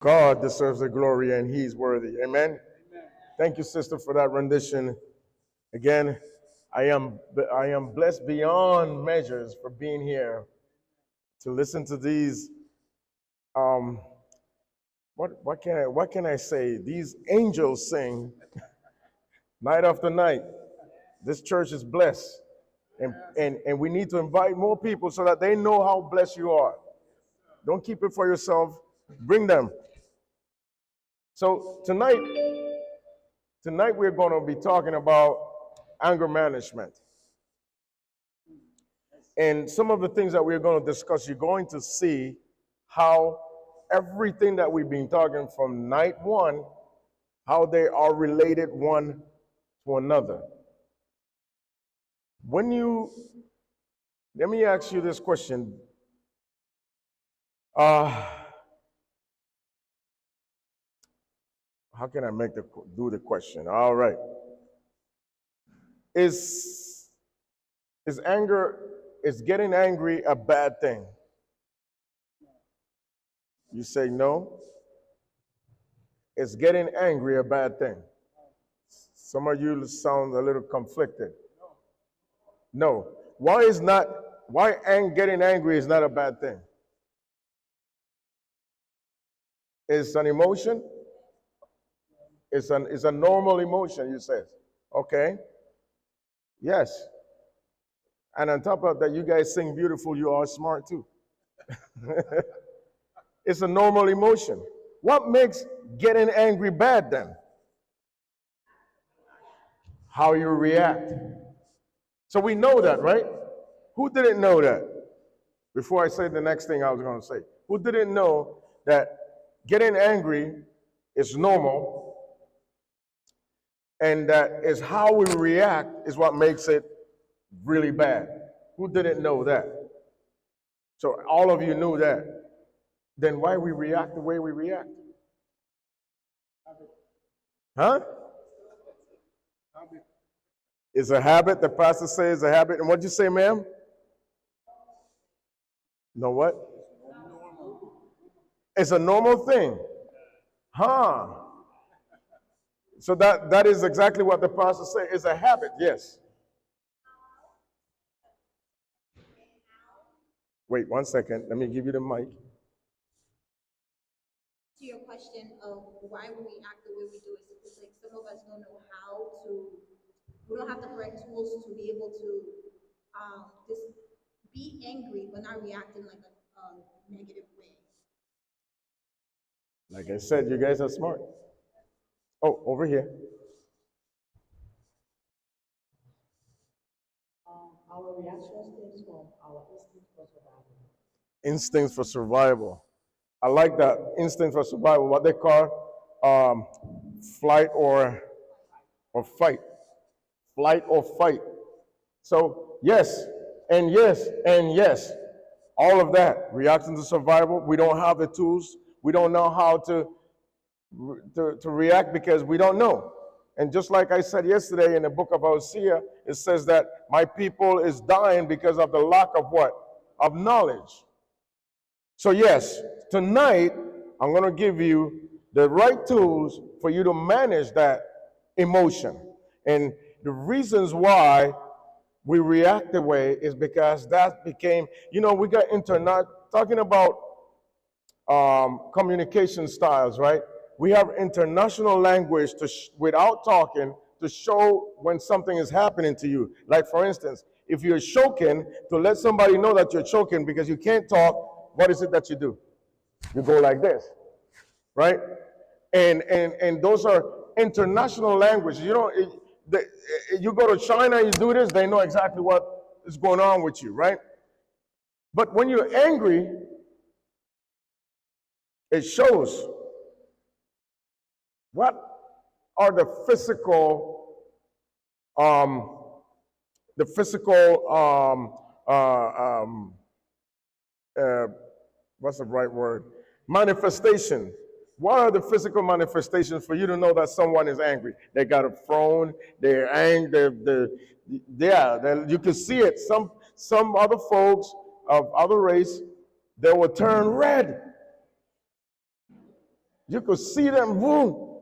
God deserves the glory and he's worthy. Amen. Thank you, sister, for that rendition. Again, I am blessed beyond measures for being here to listen to these what can I say? These angels sing night after night. This church is blessed. And we need to invite more people so that they know how blessed you are. Don't keep it for yourself. Bring them. So tonight we're going to be talking about anger management. And some of the things that we're going to discuss, you're going to see how everything that we've been talking from night one, how they are related one to another. Let me ask you this question. How can I do the question? All right. Is getting angry a bad thing? You say no. Is getting angry a bad thing? Some of you sound a little conflicted. No. Why getting angry is not a bad thing? It's an emotion. It's a normal emotion, you said. Okay. Yes. And on top of that, you guys sing beautiful, you are smart too. It's a normal emotion. What makes getting angry bad then? How you react. So we know that, right? Who didn't know that? Before I say the next thing I was going to say. Who didn't know that getting angry is normal and that is how we react is what makes it really bad? Who didn't know that? So all of you knew that. Then why we react the way we react? Huh? It's a habit. The pastor says a habit. And what'd you say, ma'am? No what? It's a normal thing. Huh? So that is exactly what the pastor said. It's a habit, yes. Wait 1 second. Let me give you the mic. To your question of why we act the way we do, it's like some of us don't know how to, we don't have the correct tools to be able to just be angry but not react in like a negative way. Like I said, you guys are smart. Oh, over here. Our reaction stems from our instinct for survival. Instincts for survival. I like that, instinct for survival, what they call flight or fight. Flight or fight. So yes, and yes, and yes. All of that, reaction to survival. We don't have the tools. We don't know how to react because we don't know. And just like I said yesterday in the book of Hosea, it says that my people is dying because of the lack of what? Of knowledge. So yes, tonight, I'm going to give you the right tools for you to manage that emotion. And the reasons why we react the way is because that became, we got talking about communication styles, right? We have international language without talking to show when something is happening to you. Like for instance, if you're choking, to let somebody know that you're choking because you can't talk, what is it that you do? You go like this, right? And those are international languages. You go to China, you do this, they know exactly what is going on with you, right? But when you're angry, it shows. What are the physical what's the right word? Manifestation. What are the physical manifestations for you to know that someone is angry? They got a frown, they're angry, you can see it. Some other folks of other race, they will turn red. You could see them, boom.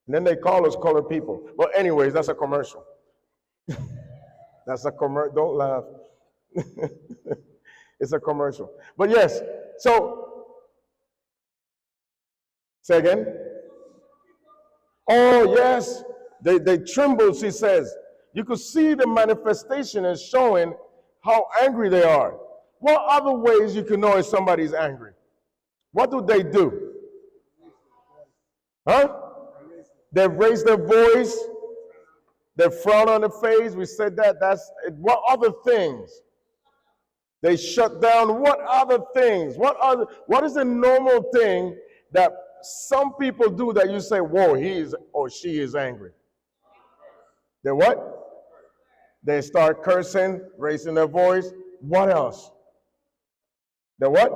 And then they call us colored people. But anyways, that's a commercial. That's a commercial. Don't laugh. It's a commercial. But yes, so, say again. Oh, yes. They tremble, she says. You could see the manifestation is showing how angry they are. What other ways you can know if somebody's angry? What do they do? Huh? They raise their voice. They frown on the face. We said that. That's what other things? They shut down. What other things? What is the normal thing that some people do that you say, whoa, he is or she is angry? They what? They start cursing, raising their voice. What else? They what?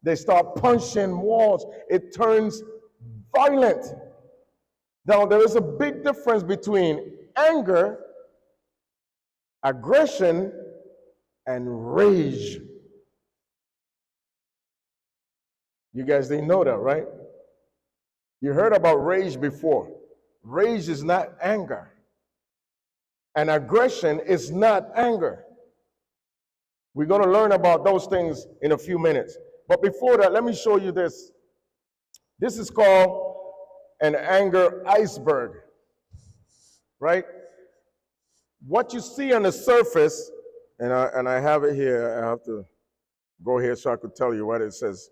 They start punching walls. It turns violent. Now, there is a big difference between anger, aggression, and rage. You guys didn't know that, right? You heard about rage before. Rage is not anger. And aggression is not anger. We're going to learn about those things in a few minutes. But before that, let me show you this. This is called an anger iceberg, right? What you see on the surface, and I have it here. I have to go here so I could tell you what it says.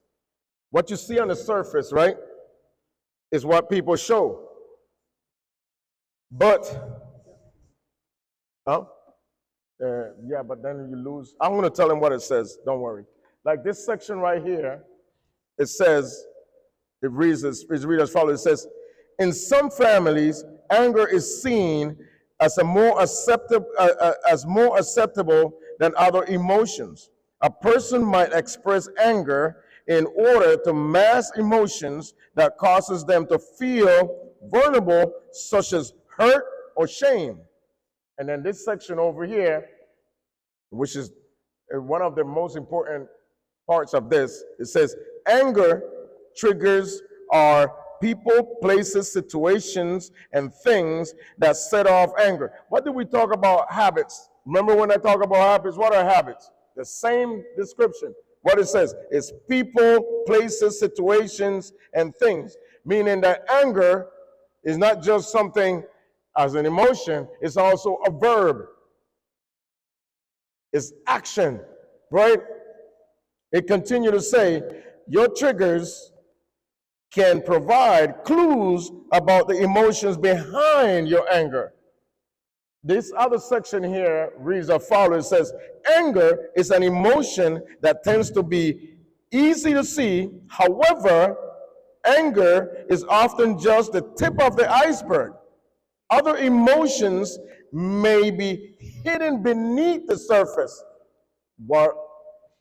What you see on the surface, right, is what people show. But, yeah, but then you lose. I'm going to tell him what it says. Don't worry. Like this section right here, it says, it reads as follows. It says, in some families, anger is seen as more acceptable than other emotions. A person might express anger in order to mask emotions that causes them to feel vulnerable, such as hurt or shame. And then this section over here, which is one of the most important parts of this, it says, anger triggers are people, places, situations, and things that set off anger. What do we talk about? Habits. Remember when I talk about habits, what are habits? The same description. What it says is people, places, situations, and things. Meaning that anger is not just something as an emotion, it's also a verb. It's action, right? It continues to say, your triggers can provide clues about the emotions behind your anger. This other section here reads as follows. It says, anger is an emotion that tends to be easy to see. However, anger is often just the tip of the iceberg. Other emotions may be hidden beneath the surface. What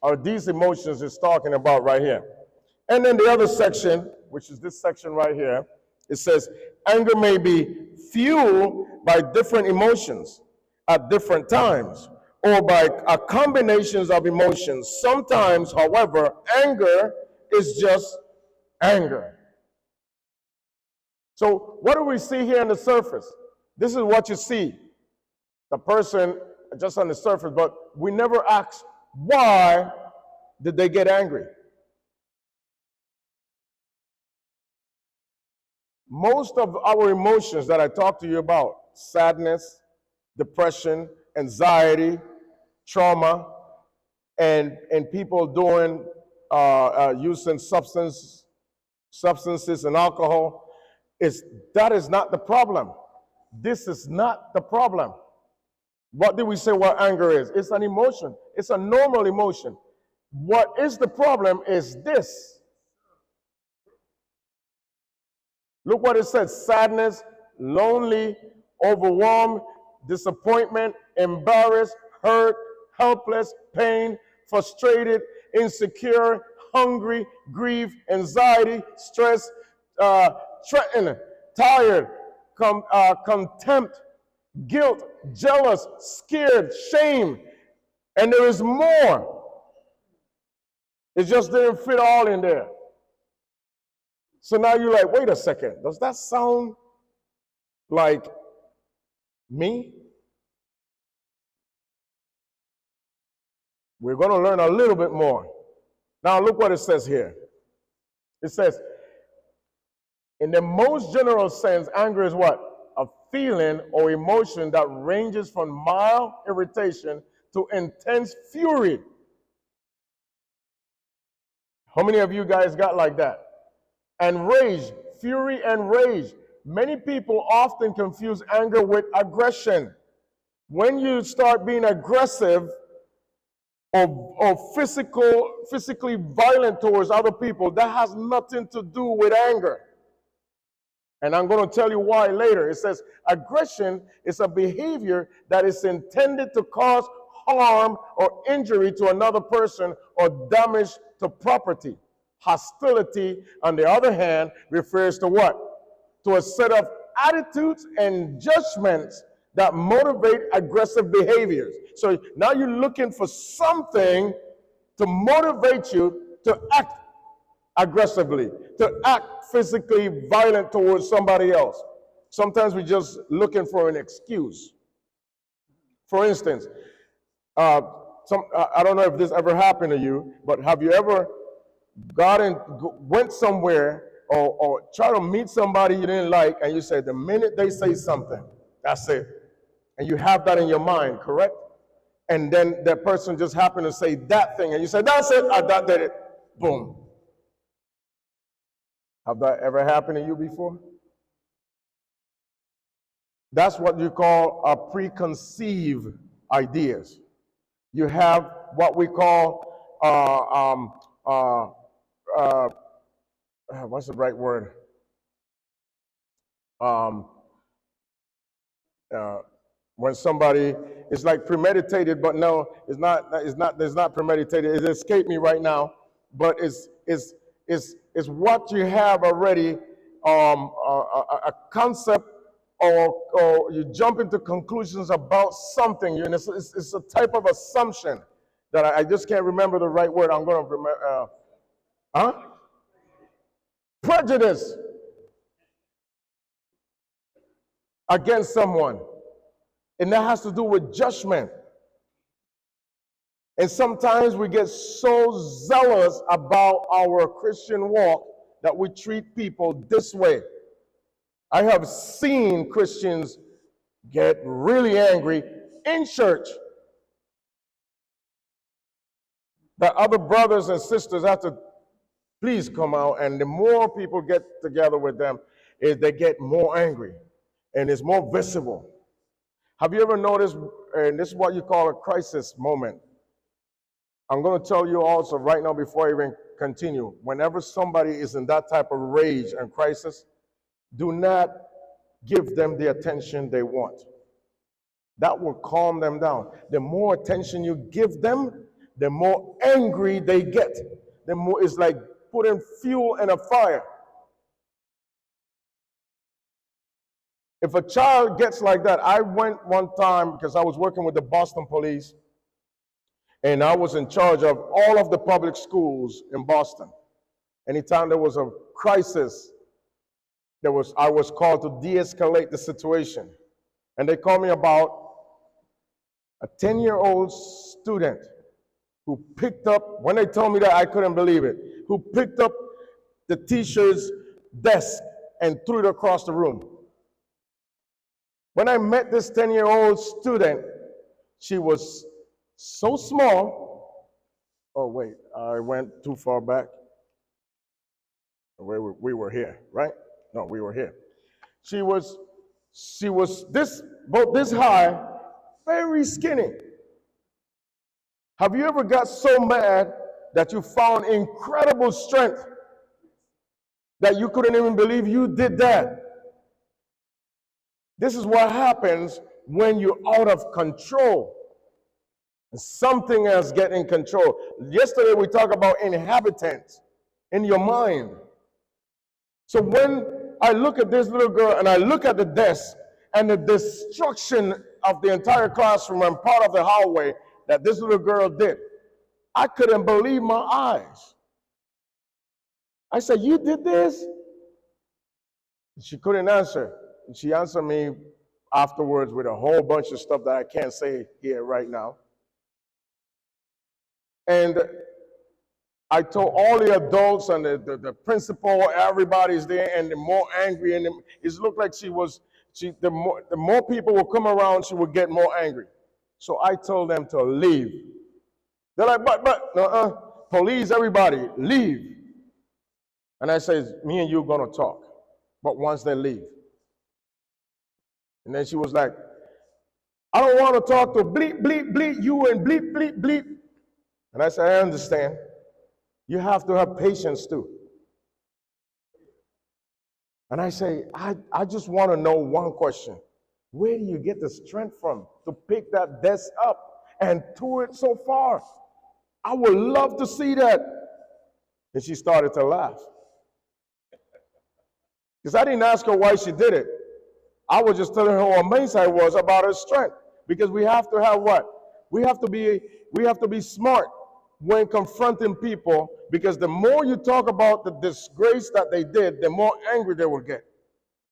are these emotions it's talking about right here? And then the other section, which is this section right here, it says, anger may be fueled by different emotions at different times, or by combinations of emotions. Sometimes, however, anger is just anger. So what do we see here on the surface? This is what you see. The person just on the surface, but we never ask, why did they get angry? Most of our emotions that I talked to you about, sadness, depression, anxiety, trauma, and people doing, using substances and alcohol, that is not the problem. This is not the problem. What do we say what anger is? It's an emotion. It's a normal emotion. What is the problem is this. Look what it says: sadness, lonely, overwhelmed, disappointment, embarrassed, hurt, helpless, pain, frustrated, insecure, hungry, grief, anxiety, stress, threatened, tired, contempt, guilt, jealous, scared, shame, and there is more. It just didn't fit all in there. So now you're like, wait a second, does that sound like me? We're going to learn a little bit more. Now look what it says here. It says, in the most general sense, anger is what? A feeling or emotion that ranges from mild irritation to intense fury. How many of you guys got like that? And rage, fury and rage. Many people often confuse anger with aggression. When you start being aggressive or physically violent towards other people, that has nothing to do with anger. And I'm going to tell you why later. It says aggression is a behavior that is intended to cause harm or injury to another person or damage to property. Hostility, on the other hand, refers to what? To a set of attitudes and judgments that motivate aggressive behaviors. So now you're looking for something to motivate you to act aggressively, to act physically violent towards somebody else. Sometimes we're just looking for an excuse. For instance, I don't know if this ever happened to you, but have you ever went somewhere or try to meet somebody you didn't like, and you said the minute they say something, that's it. And you have that in your mind, correct? And then that person just happened to say that thing, and you said, that's it, that did it. Boom. Have that ever happened to you before? That's what you call a preconceived ideas. You have what we call what's the right word? When somebody is like premeditated, but no, it's not premeditated. It escaped me right now, but it's what you have already, a concept, or you jump into conclusions about something. It's a type of assumption that I just can't remember the right word. I'm going to remember. Prejudice against someone. And that has to do with judgment. And sometimes we get so zealous about our Christian walk that we treat people this way. I have seen Christians get really angry in church that other brothers and sisters have to please come out, and the more people get together with them, they get more angry, and it's more visible. Have you ever noticed, and this is what you call a crisis moment? I'm going to tell you also right now before I even continue, whenever somebody is in that type of rage and crisis, do not give them the attention they want. That will calm them down. The more attention you give them, the more angry they get. The more, it's like putting fuel in a fire. If a child gets like that, I went one time because I was working with the Boston police, and I was in charge of all of the public schools in Boston. Anytime there was a crisis, I was called to de-escalate the situation. And they called me about a 10-year-old student who picked up, when they told me that, I couldn't believe it, who picked up the teacher's desk and threw it across the room. When I met this 10-year-old student, she was so small. Oh, wait, I went too far back. We were here, right? No, we were here. She was about this high, very skinny. Have you ever got so mad that you found incredible strength that you couldn't even believe you did that? This is what happens when you're out of control. Something else gets in control. Yesterday we talked about inhabitants in your mind. So when I look at this little girl and I look at the desk and the destruction of the entire classroom and part of the hallway that this little girl did, I couldn't believe my eyes. I said, you did this? She couldn't answer. And she answered me afterwards with a whole bunch of stuff that I can't say here right now. And I told all the adults and the principal, everybody's there, and the more angry, and it looked like the more people would come around, she would get more angry. So I told them to leave. They're like, police, everybody, leave. And I said, me and you are gonna talk, but once they leave. And then she was like, I don't want to talk to bleep, bleep, bleep, you and bleep, bleep, bleep. And I said, I understand. You have to have patience too. And I say, I just want to know one question. Where do you get the strength from to pick that desk up and tow it so far? I would love to see that. And she started to laugh. Because I didn't ask her why she did it. I was just telling her how amazed I was about her strength. Because we have to have what? We have to be smart when confronting people, because the more you talk about the disgrace that they did, the more angry they will get.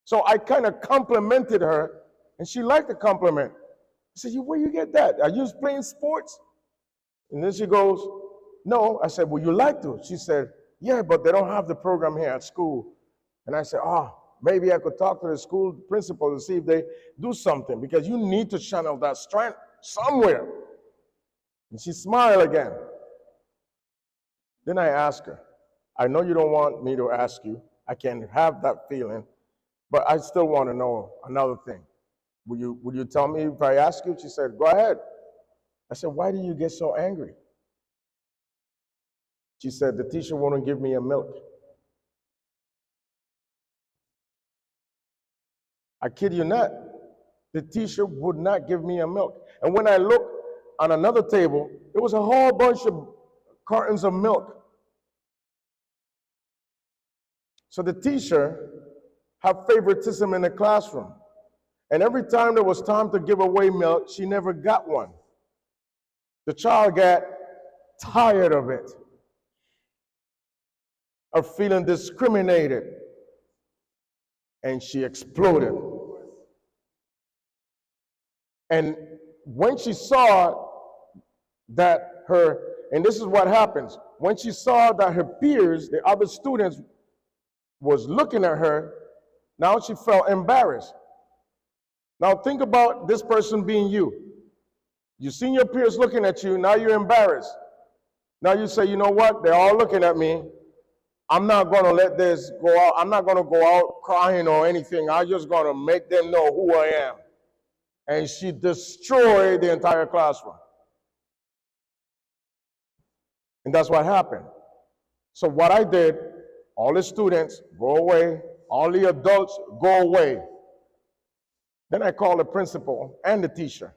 So I kind of complimented her, and she liked the compliment. I said, where you get that? Are you playing sports? And then she goes, no. I said, well, you like to. She said, yeah, but they don't have the program here at school. And I said, maybe I could talk to the school principal to see if they do something, because you need to channel that strength somewhere. And she smiled again. Then I asked her, I know you don't want me to ask you. I can have that feeling, but I still want to know another thing. Would you tell me if I ask you? She said, go ahead. I said, why do you get so angry? She said, the teacher wouldn't give me a milk. I kid you not. The teacher would not give me a milk. And when I looked on another table, there was a whole bunch of cartons of milk. So the teacher had favoritism in the classroom. And every time there was time to give away milk, she never got one. The child got tired of it, of feeling discriminated, and she exploded. And when she saw that and this is what happens, when she saw that her peers, the other students, was looking at her, now she felt embarrassed. Now think about this person being you. You've seen your peers looking at you, now you're embarrassed. Now you say, you know what, they're all looking at me. I'm not gonna let this go out. I'm not gonna go out crying or anything. I'm just gonna make them know who I am. And she destroyed the entire classroom. And that's what happened. So what I did, all the students, go away. All the adults, go away. Then I called the principal and the teacher,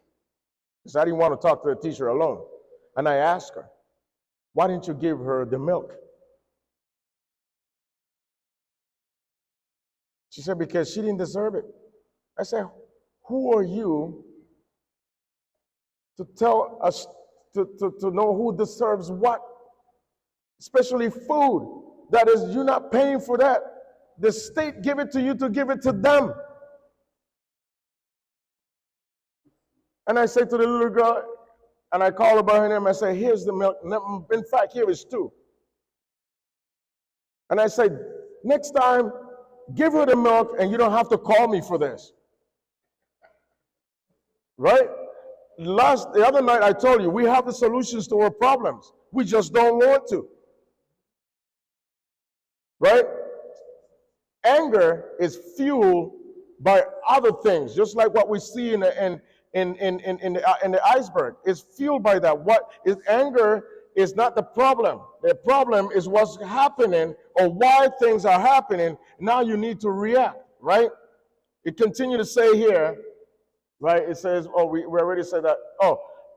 because I didn't want to talk to the teacher alone. And I asked her, why didn't you give her the milk? She said, because she didn't deserve it. I said, who are you to tell us to know who deserves what? Especially food. That is, you're not paying for that. The state give it to you to give it to them. And I say to the little girl, and I call her by her name, I say, here's the milk. In fact, here is two. And I say, next time, give her the milk and you don't have to call me for this. Right? The other night I told you, we have the solutions to our problems. We just don't want to. Right? Anger is fueled by other things, just like what we see in the iceberg. It's fueled by that. Anger is not the problem. The problem is what's happening or why things are happening. Now you need to react, right? It continues to say here, right? It says, we already said that.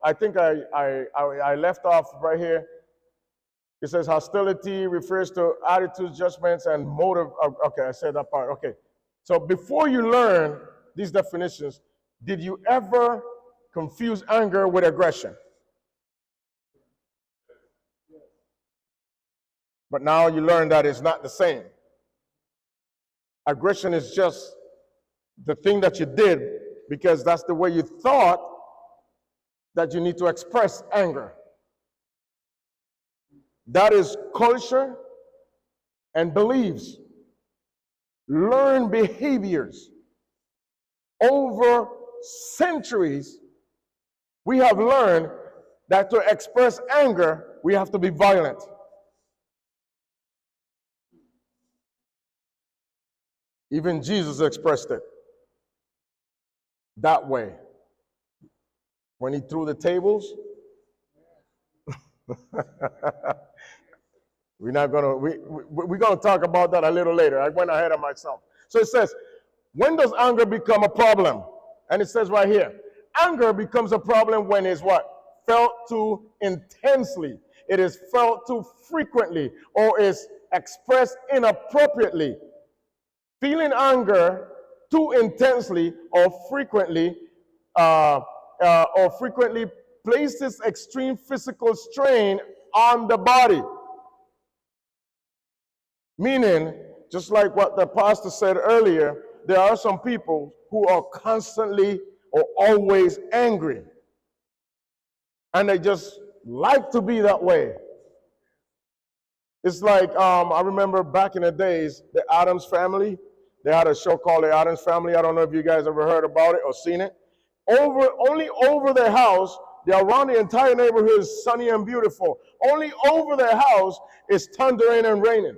I think I left off right here. It says hostility refers to attitudes, judgments, and motive. Okay, I said that part. Okay. So before you learn these definitions, did you ever confuse anger with aggression? But now you learn that it's not the same. Aggression is just the thing that you did because that's the way you thought that you need to express anger. That is culture and beliefs, learned behaviors. Over centuries, we have learned that to express anger, we have to be violent. Even Jesus expressed it that way. When he threw the tables, we're gonna talk about that a little later. I went ahead of myself. So it says, when does anger become a problem? And it says right here, anger becomes a problem when it's what? Felt too intensely. It is felt too frequently or is expressed inappropriately. Feeling anger too intensely or frequently places extreme physical strain on the body. Meaning, just like what the pastor said earlier, there are some people who are constantly or always angry. And they just like to be that way. It's like, I remember back in the days, the Addams Family, they had a show called The Addams Family. I don't know if you guys ever heard about it or seen it. Only over their house, around the entire neighborhood is sunny and beautiful. Only over their house is thundering and raining.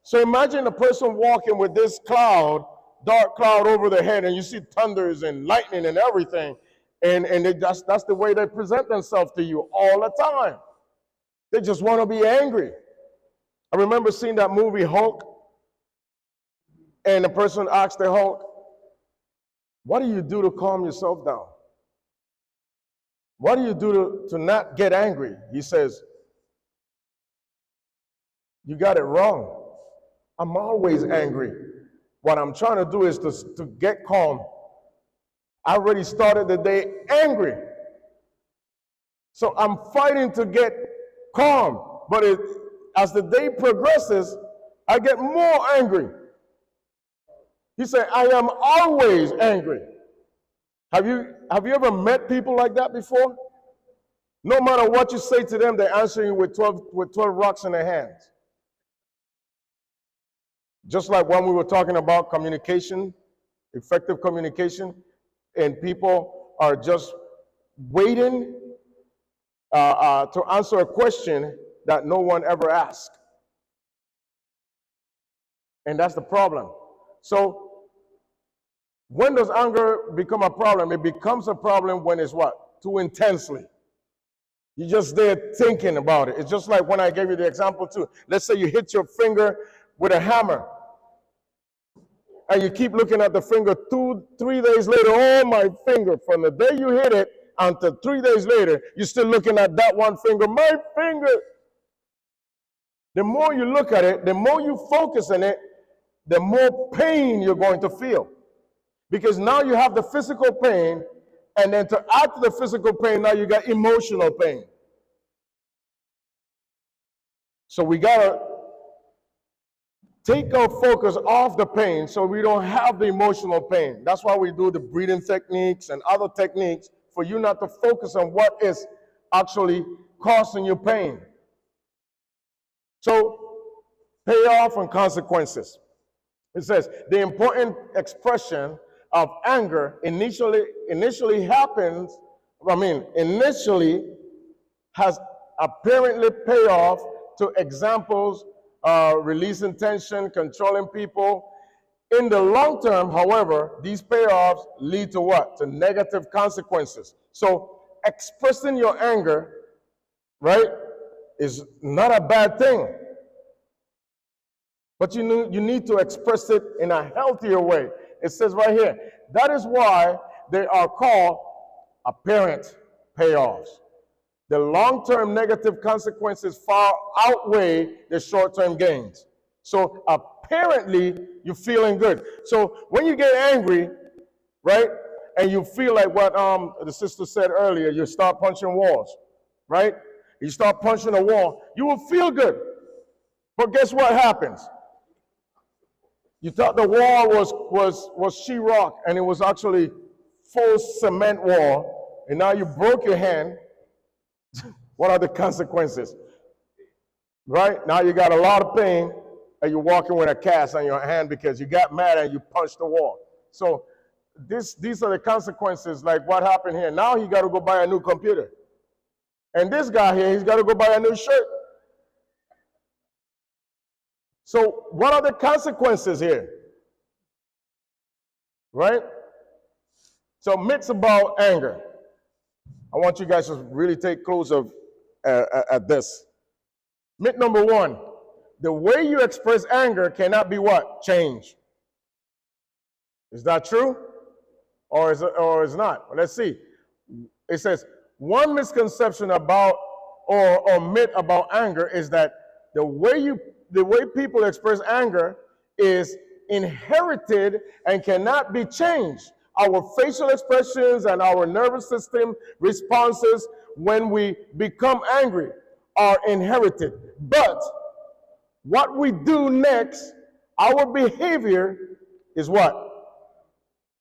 So imagine a person walking with this cloud, dark cloud over their head, and you see thunders and lightning and everything. And that's the way they present themselves to you all the time. They just want to be angry. I remember seeing that movie Hulk, and the person asked the Hulk, what do you do to calm yourself down? What do you do to not get angry? He says, you got it wrong. I'm always angry. What I'm trying to do is to get calm. I already started the day angry. So I'm fighting to get calm. But as the day progresses, I get more angry. He said, I am always angry. Have you ever met people like that before? No matter what you say to them, they answer you with 12 rocks in their hands. Just like when we were talking about communication, effective communication, and people are just waiting to answer a question that no one ever asked. And that's the problem. So when does anger become a problem? It becomes a problem when it's what? Too intensely. You're just there thinking about it. It's just like when I gave you the example too. Let's say you hit your finger with a hammer. And you keep looking at the finger 3 days later, oh, my finger. From the day you hit it until 3 days later, you're still looking at that one finger, my finger. The more you look at it, the more you focus on it, the more pain you're going to feel. Because now you have the physical pain, and then to add to the physical pain, now you got emotional pain. So we got to take our focus off the pain so we don't have the emotional pain. That's why we do the breathing techniques and other techniques for you not to focus on what is actually causing you pain. So, payoff and consequences. It says, the important expression of anger initially has apparently payoff to examples, releasing tension, controlling people. In the long term, however, these payoffs lead to what? To negative consequences. So expressing your anger, right, is not a bad thing. But you need to express it in a healthier way. It says right here, that is why they are called apparent payoffs. The long-term negative consequences far outweigh the short-term gains. So apparently, you're feeling good. So when you get angry, right, and you feel like what the sister said earlier, you start punching walls, right? You start punching a wall, you will feel good. But guess what happens? You thought the wall was sheetrock, and it was actually full cement wall, and now you broke your hand. What are the consequences? Right? Now you got a lot of pain, and you're walking with a cast on your hand because you got mad and you punched the wall. So these are the consequences, like what happened here. Now he got to go buy a new computer. And this guy here, he's got to go buy a new shirt. So what are the consequences here? Right? So myths about anger. I want you guys to really take close at this. Myth number one, the way you express anger cannot be what? Changed. Is that true? Or is it not? Well, let's see. It says, one misconception about or myth about anger is that the way people express anger is inherited and cannot be changed. Our facial expressions and our nervous system responses when we become angry are inherited. But what we do next, our behavior is what?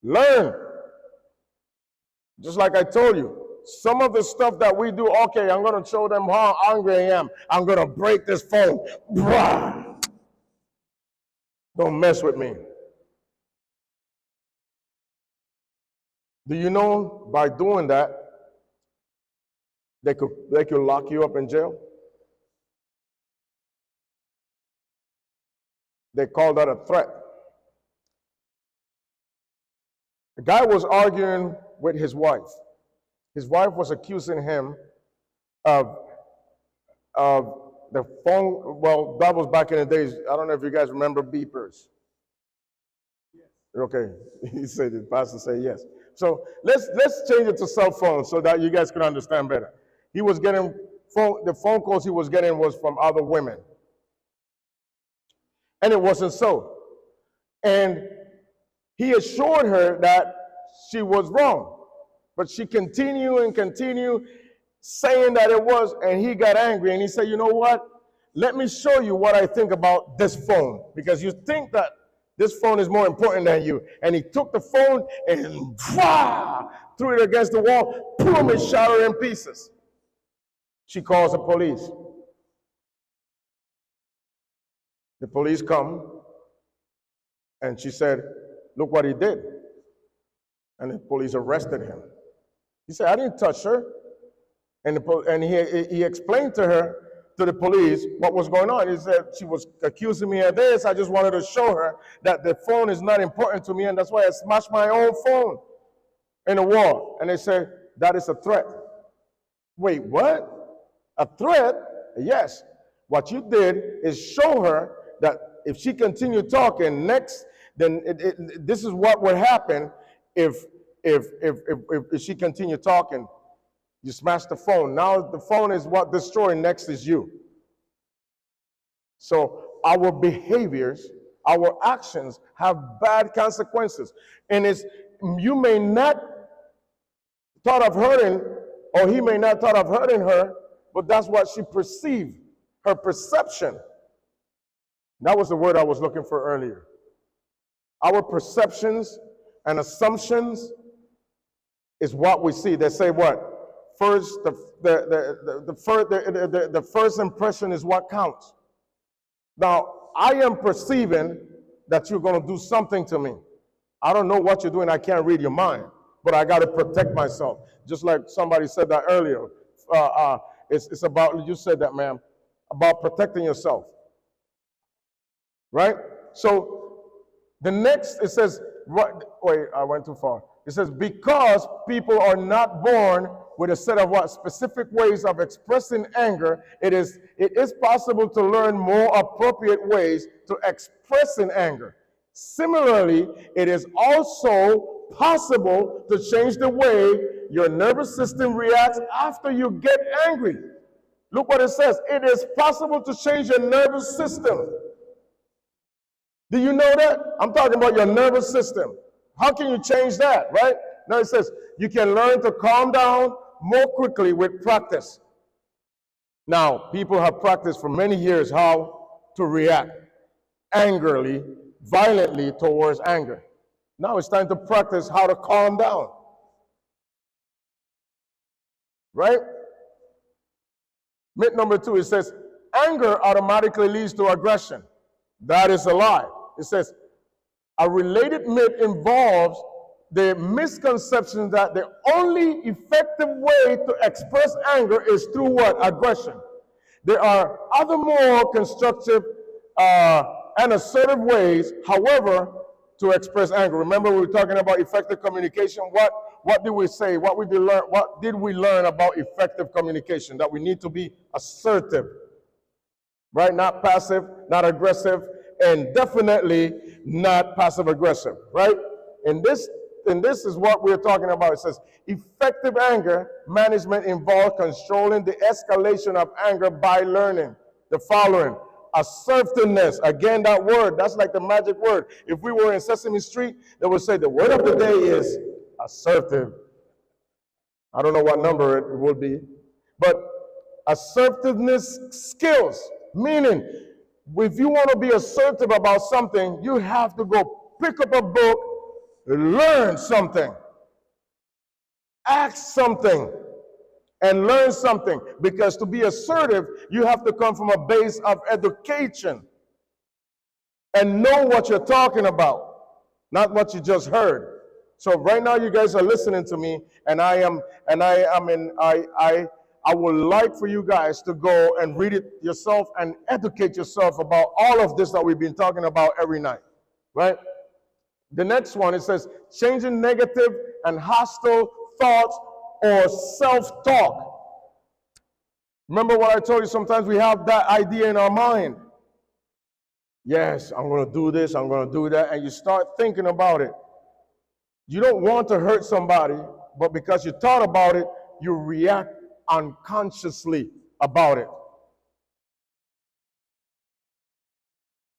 Learn. Just like I told you, some of the stuff that we do, okay, I'm going to show them how angry I am. I'm going to break this phone. Blah. Don't mess with me. Do you know by doing that, they could lock you up in jail? They call that a threat. The guy was arguing with his wife. His wife was accusing him of the phone. Well, that was back in the days. I don't know if you guys remember beepers. Yes. Okay, he said, the pastor said yes. So let's change it to cell phones so that you guys can understand better. He was getting the phone calls he was getting was from other women. And it wasn't so. And he assured her that she was wrong. But she continued saying that it was, and he got angry, and he said, you know what? Let me show you what I think about this phone, because you think that this phone is more important than you. And he took the phone and threw it against the wall, boom, it shattered in pieces. She calls the police. The police come, and she said, look what he did. And the police arrested him. He said, I didn't touch her. And he explained to the police what was going on. He said, she was accusing me of this. I just wanted to show her that the phone is not important to me, and that's why I smashed my own phone in the wall. And they said, that is a threat. Wait, what? A threat? Yes. What you did is show her that if she continued talking next, then this is what would happen if she continued talking. You smash the phone. Now the phone is what destroying, next is you. So our behaviors, our actions have bad consequences. And you may not thought of hurting, or he may not thought of hurting her, but that's what she perceived, her perception. That was the word I was looking for earlier. Our perceptions and assumptions is what we see. They say what? First, the first impression is what counts. Now, I am perceiving that you're going to do something to me. I don't know what you're doing. I can't read your mind, but I got to protect myself. Just like somebody said that earlier. It's about, you said that, ma'am, about protecting yourself. Right? So the next, it says, wait, I went too far. It says, because people are not born with a set of what? Specific ways of expressing anger, it is possible to learn more appropriate ways to expressing anger. Similarly, it is also possible to change the way your nervous system reacts after you get angry. Look what it says. It is possible to change your nervous system. Do you know that? I'm talking about your nervous system. How can you change that, right? Now it says, you can learn to calm down more quickly with practice. Now, people have practiced for many years how to react angrily violently towards anger. Now it's time to practice how to calm down. Right? Myth number 2, it says, anger automatically leads to aggression. That is a lie. It says, a related myth involves the misconception that the only effective way to express anger is through what? Aggression. There are other more constructive and assertive ways, however, to express anger. Remember, we were talking about effective communication. What did we say? What did we learn about effective communication? That we need to be assertive, right? Not passive, not aggressive, and definitely not passive aggressive, right? And this is what we're talking about. It says effective anger management involves controlling the escalation of anger by learning the following: assertiveness. Again, that word, that's like the magic word. If we were in Sesame Street, they would say the word of the day is assertive. I don't know what number it will be, but assertiveness skills, meaning if you want to be assertive about something, you have to go pick up a book, learn something, ask something, and learn something. Because to be assertive, you have to come from a base of education and know what you're talking about, not what you just heard. So right now you guys are listening to me, and I would like for you guys to go and read it yourself and educate yourself about all of this that we've been talking about every night, right? The next one, it says, changing negative and hostile thoughts or self-talk. Remember what I told you, sometimes we have that idea in our mind. Yes, I'm going to do this, I'm going to do that, and you start thinking about it. You don't want to hurt somebody, but because you thought about it, you react unconsciously about it.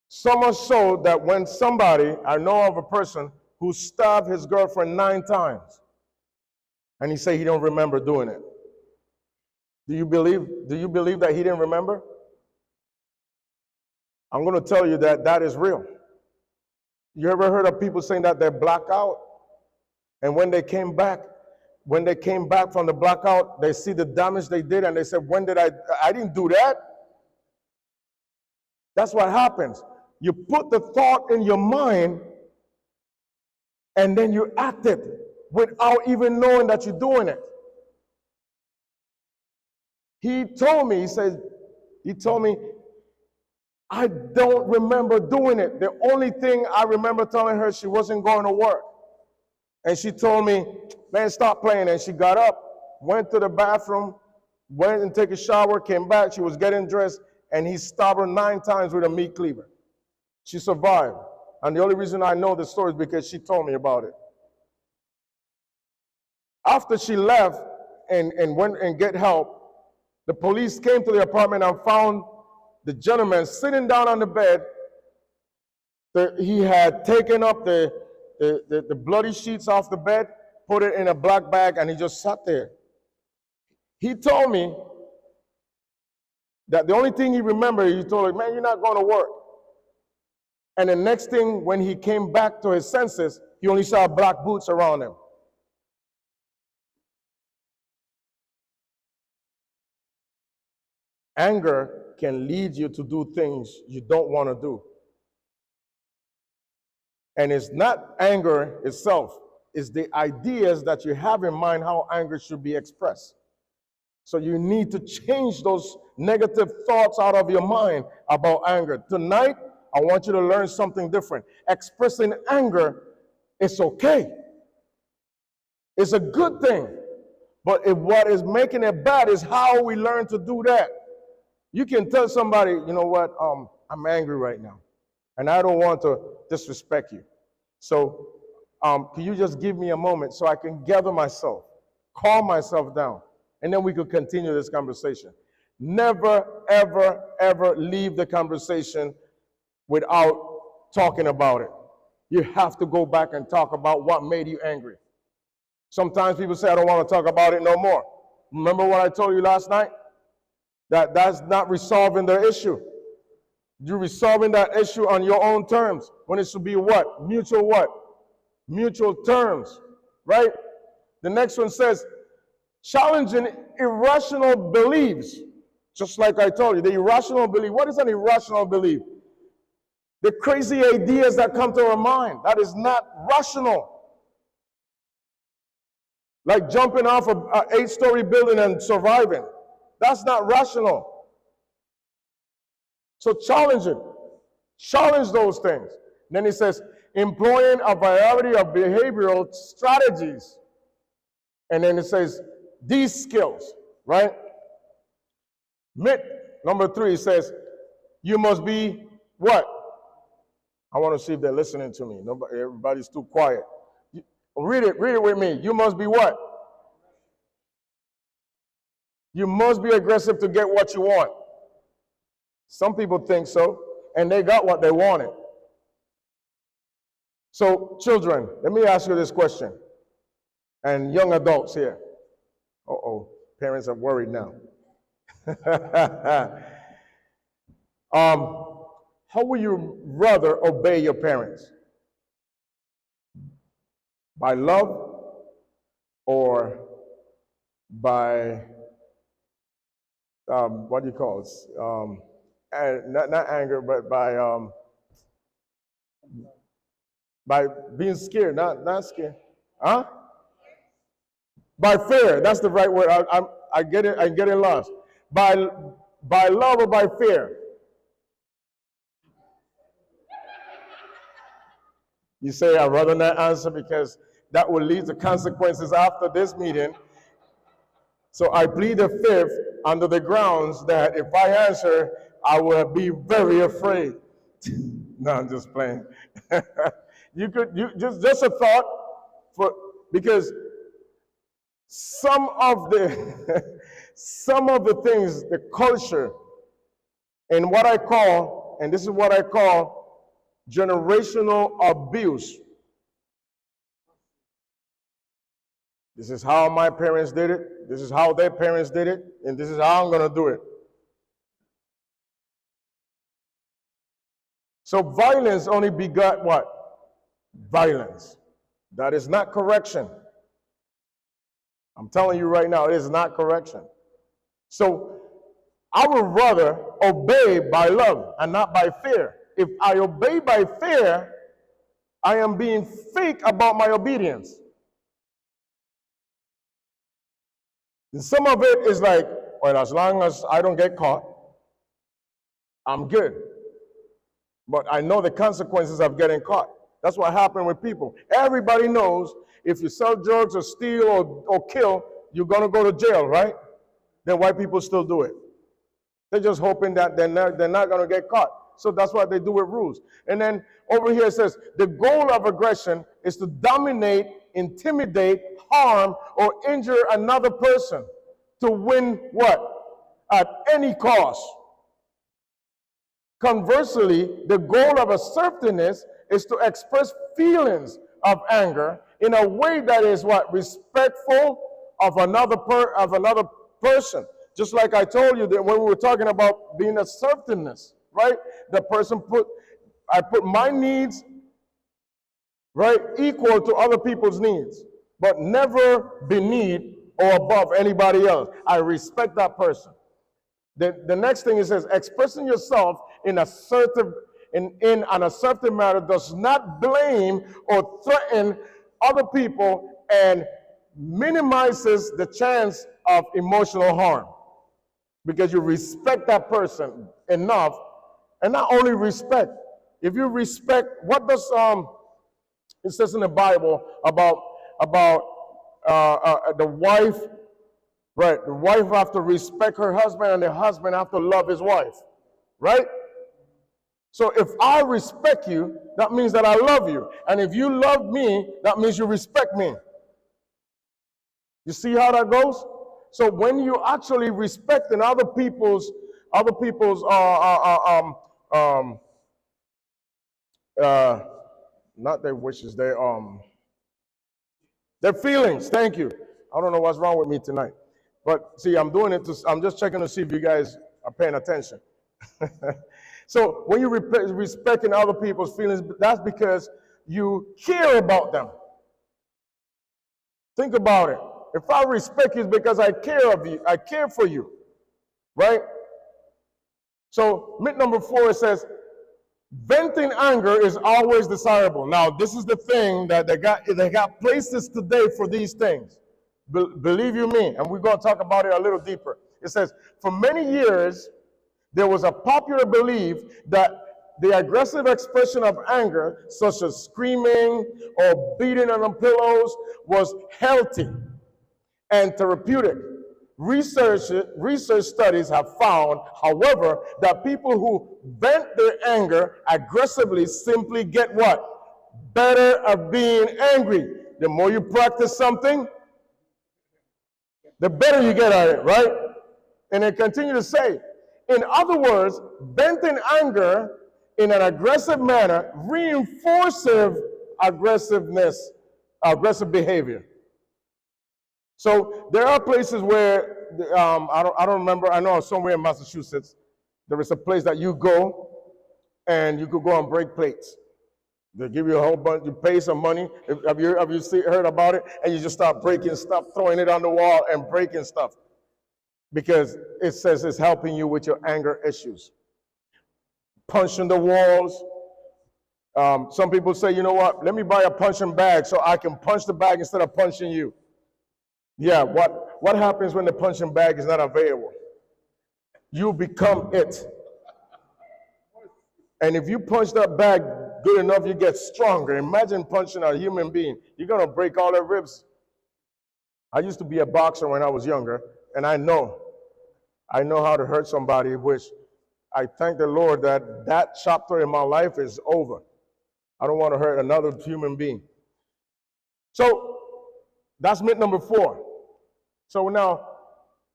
So much so that when somebody, I know of a person who stabbed his girlfriend 9 times, and he said he don't remember doing it. Do you believe that he didn't remember? I'm going to tell you that that is real. You ever heard of people saying that they're blacked out? And when they came back from the blackout, they see the damage they did, and they said, when did I didn't do that. That's what happens. You put the thought in your mind, and then you act it without even knowing that you're doing it. He told me, I don't remember doing it. The only thing I remember telling her, she wasn't going to work. And she told me, man, stop playing. And she got up, went to the bathroom, went and took a shower, came back. She was getting dressed, and he stabbed her 9 times with a meat cleaver. She survived. And the only reason I know the story is because she told me about it. After she left and went and get help, the police came to the apartment and found the gentleman sitting down on the bed. He had taken up the bloody sheets off the bed, put it in a black bag, and he just sat there. He told me that the only thing he remembered, he told him, man, you're not going to work. And the next thing, when he came back to his senses, he only saw black boots around him. Anger can lead you to do things you don't want to do. And it's not anger itself, it's the ideas that you have in mind how anger should be expressed. So you need to change those negative thoughts out of your mind about anger. Tonight, I want you to learn something different. Expressing anger is okay. It's a good thing. But what is making it bad is how we learn to do that. You can tell somebody, you know what, I'm angry right now, and I don't want to disrespect you. So can you just give me a moment so I can gather myself, calm myself down, and then we could continue this conversation. Never, ever, ever leave the conversation without talking about it. You have to go back and talk about what made you angry. Sometimes people say, I don't want to talk about it no more. Remember what I told you last night? That's not resolving the issue. You're resolving that issue on your own terms when it should be what? Mutual what? Mutual terms, right? The next one says, challenging irrational beliefs. Just like I told you, the irrational belief. What is an irrational belief? The crazy ideas that come to our mind. That is not rational. Like jumping off an 8-story building and surviving. That's not rational. So challenge it. Challenge those things. Then he says, employing a variety of behavioral strategies. And then it says, these skills, right? Number 3 says, you must be what? I want to see if they're listening to me. Nobody, everybody's too quiet. Read it with me. You must be what? You must be aggressive to get what you want. Some people think so, and they got what they wanted. So, children, let me ask you this question. And young adults here. Uh-oh, parents are worried now. How would you rather obey your parents? By love or by, what do you call it? Not anger, but by being scared, not scared. Huh? By fear, that's the right word. I get it, I'm getting lost. By love or by fear? You say, I'd rather not answer because that will lead to consequences after this meeting. So I plead the fifth under the grounds that if I answer, I will be very afraid. No, I'm just playing. You just a thought, because some of the things, the culture, and what I call, and this is what I call generational abuse. This is how my parents did it, this is how their parents did it, and this is how I'm going to do it. So violence only begot what? Violence. That is not correction. I'm telling you right now, it is not correction. So I would rather obey by love and not by fear. If I obey by fear, I am being fake about my obedience. And some of it is like, well, as long as I don't get caught, I'm good. But I know the consequences of getting caught. That's what happened with people. Everybody knows if you sell drugs or steal or kill, you're going to go to jail, right? Then white people still do it. They're just hoping that they're not going to get caught. So that's what they do with rules. And then over here it says, the goal of aggression is to dominate, intimidate, harm, or injure another person to win what? At any cost. Conversely, the goal of assertiveness is to express feelings of anger in a way that is what? Respectful of another person. Just like I told you that when we were talking about being assertiveness, right? The person I put my needs, right, equal to other people's needs, but never beneath or above anybody else. I respect that person. The next thing it says, expressing yourself in an assertive manner does not blame or threaten other people and minimizes the chance of emotional harm. Because you respect that person enough, and not only respect. If you respect, what does it says in the Bible about the wife, right? The wife have to respect her husband, and the husband have to love his wife, right? So if I respect you, that means that I love you, and if you love me, that means you respect me. You see how that goes? So when you actually respecting other people's not their wishes, their feelings. Thank you. I don't know what's wrong with me tonight, but see, I'm doing it. I'm just checking to see if you guys are paying attention. So when you respecting other people's feelings, that's because you care about them. Think about it. If I respect you, it's because I care of you. I care for you, right? So myth number 4, it says, venting anger is always desirable. Now, this is the thing that they got places today for these things. Believe you me, and we're going to talk about it a little deeper. It says, for many years, there was a popular belief that the aggressive expression of anger, such as screaming or beating on pillows, was healthy and therapeutic. Research studies have found, however, that people who vent their anger aggressively simply get what? Better at being angry. The more you practice something, the better you get at it, right? And they continue to say, in other words, venting anger in an aggressive manner reinforces aggressive behavior. So there are places where, I don't remember, I know somewhere in Massachusetts, there is a place that you go and you could go and break plates. They give you a whole bunch, you pay some money. Have you heard about it? And you just start breaking stuff, throwing it on the wall and breaking stuff. Because it says it's helping you with your anger issues. Punching the walls. Some people say, you know what, let me buy a punching bag so I can punch the bag instead of punching you. Yeah, what happens when the punching bag is not available? You become it. And if you punch that bag good enough, you get stronger. Imagine punching a human being. You're going to break all their ribs. I used to be a boxer when I was younger, and I know how to hurt somebody, which I thank the Lord that chapter in my life is over. I don't want to hurt another human being. So that's myth number 4. So now,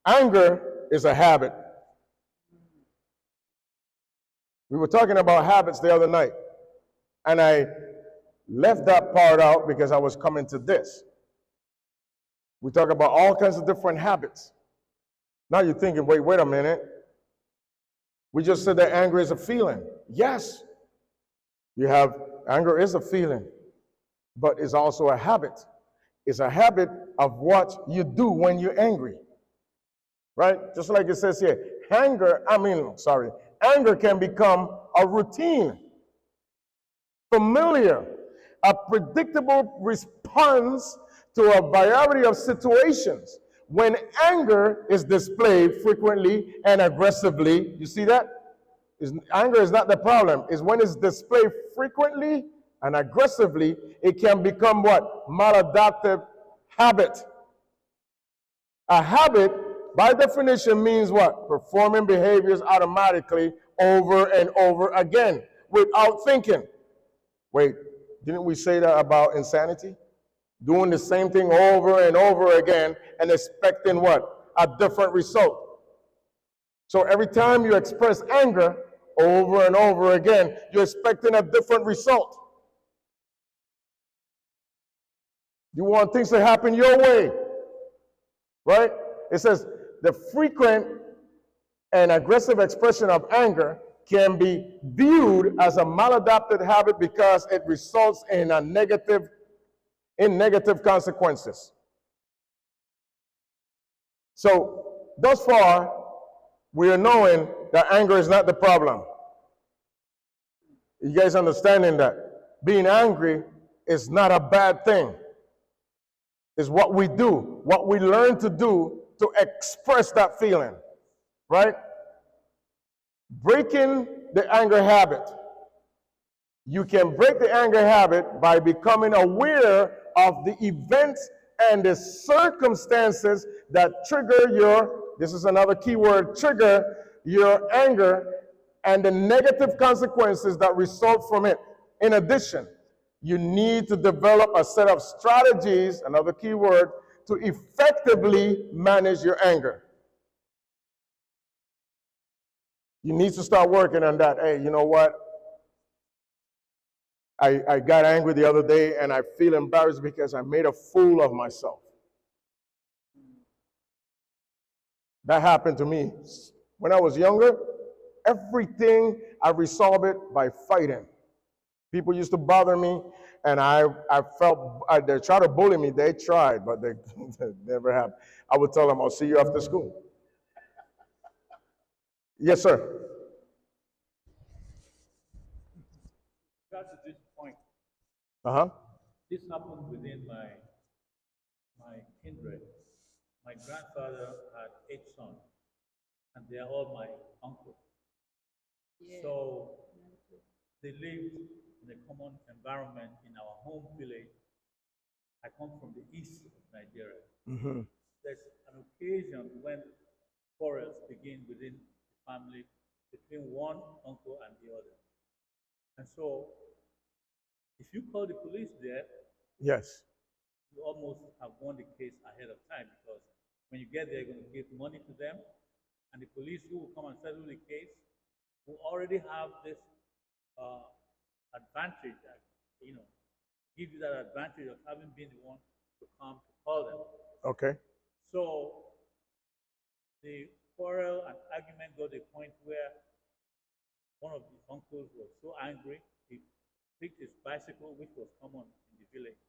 anger is a habit. We were talking about habits the other night, and I left that part out because I was coming to this. We talk about all kinds of different habits. Now you're thinking, wait a minute. We just said that anger is a feeling. Yes, anger is a feeling, but it's also a habit. It's a habit of what you do when you're angry, right? Just like it says here, anger can become a routine, familiar, a predictable response to a variety of situations. When anger is displayed frequently and aggressively, you see that? Anger is not the problem. It's when it's displayed frequently and aggressively, it can become what? Maladaptive habit. A habit, by definition, means what? Performing behaviors automatically over and over again without thinking. Wait, didn't we say that about insanity? Doing the same thing over and over again and expecting what? A different result. So every time you express anger over and over again, you're expecting a different result. You want things to happen your way, right? It says the frequent and aggressive expression of anger can be viewed as a maladapted habit because it results in negative consequences. So, thus far, we are knowing that anger is not the problem. You guys understanding that? Being angry is not a bad thing. It's what we do, what we learn to do to express that feeling, right? Breaking the anger habit. You can break the anger habit by becoming aware of the events and the circumstances that trigger this is another key word, trigger your anger and the negative consequences that result from it. In addition, you need to develop a set of strategies, another key word, to effectively manage your anger. You need to start working on that. Hey, you know what? I got angry the other day and I feel embarrassed because I made a fool of myself. That happened to me when I was younger. Everything, I resolve it by fighting. People used to bother me, and I felt, they tried to bully me. They tried, but they, they never have. I would tell them, I'll see you after school. Yes, sir. Got to this point. Uh-huh. This happened within my kindred. My grandfather had 8 sons, and they are all my uncles. So they lived in a common environment in our home village. I come from the east of Nigeria. Mm-hmm. There's an occasion when quarrels begin within the family between one uncle and the other. And so, if you call the police there, Yes. you almost have won the case ahead of time because when you get there, you're going to give money to them, and the police who will come and settle the case will already have this advantage, that, give you that advantage of having been the one to come to call them. Okay. So the quarrel and argument got to a point where one of the uncles was so angry, he picked his bicycle, which was common in the village,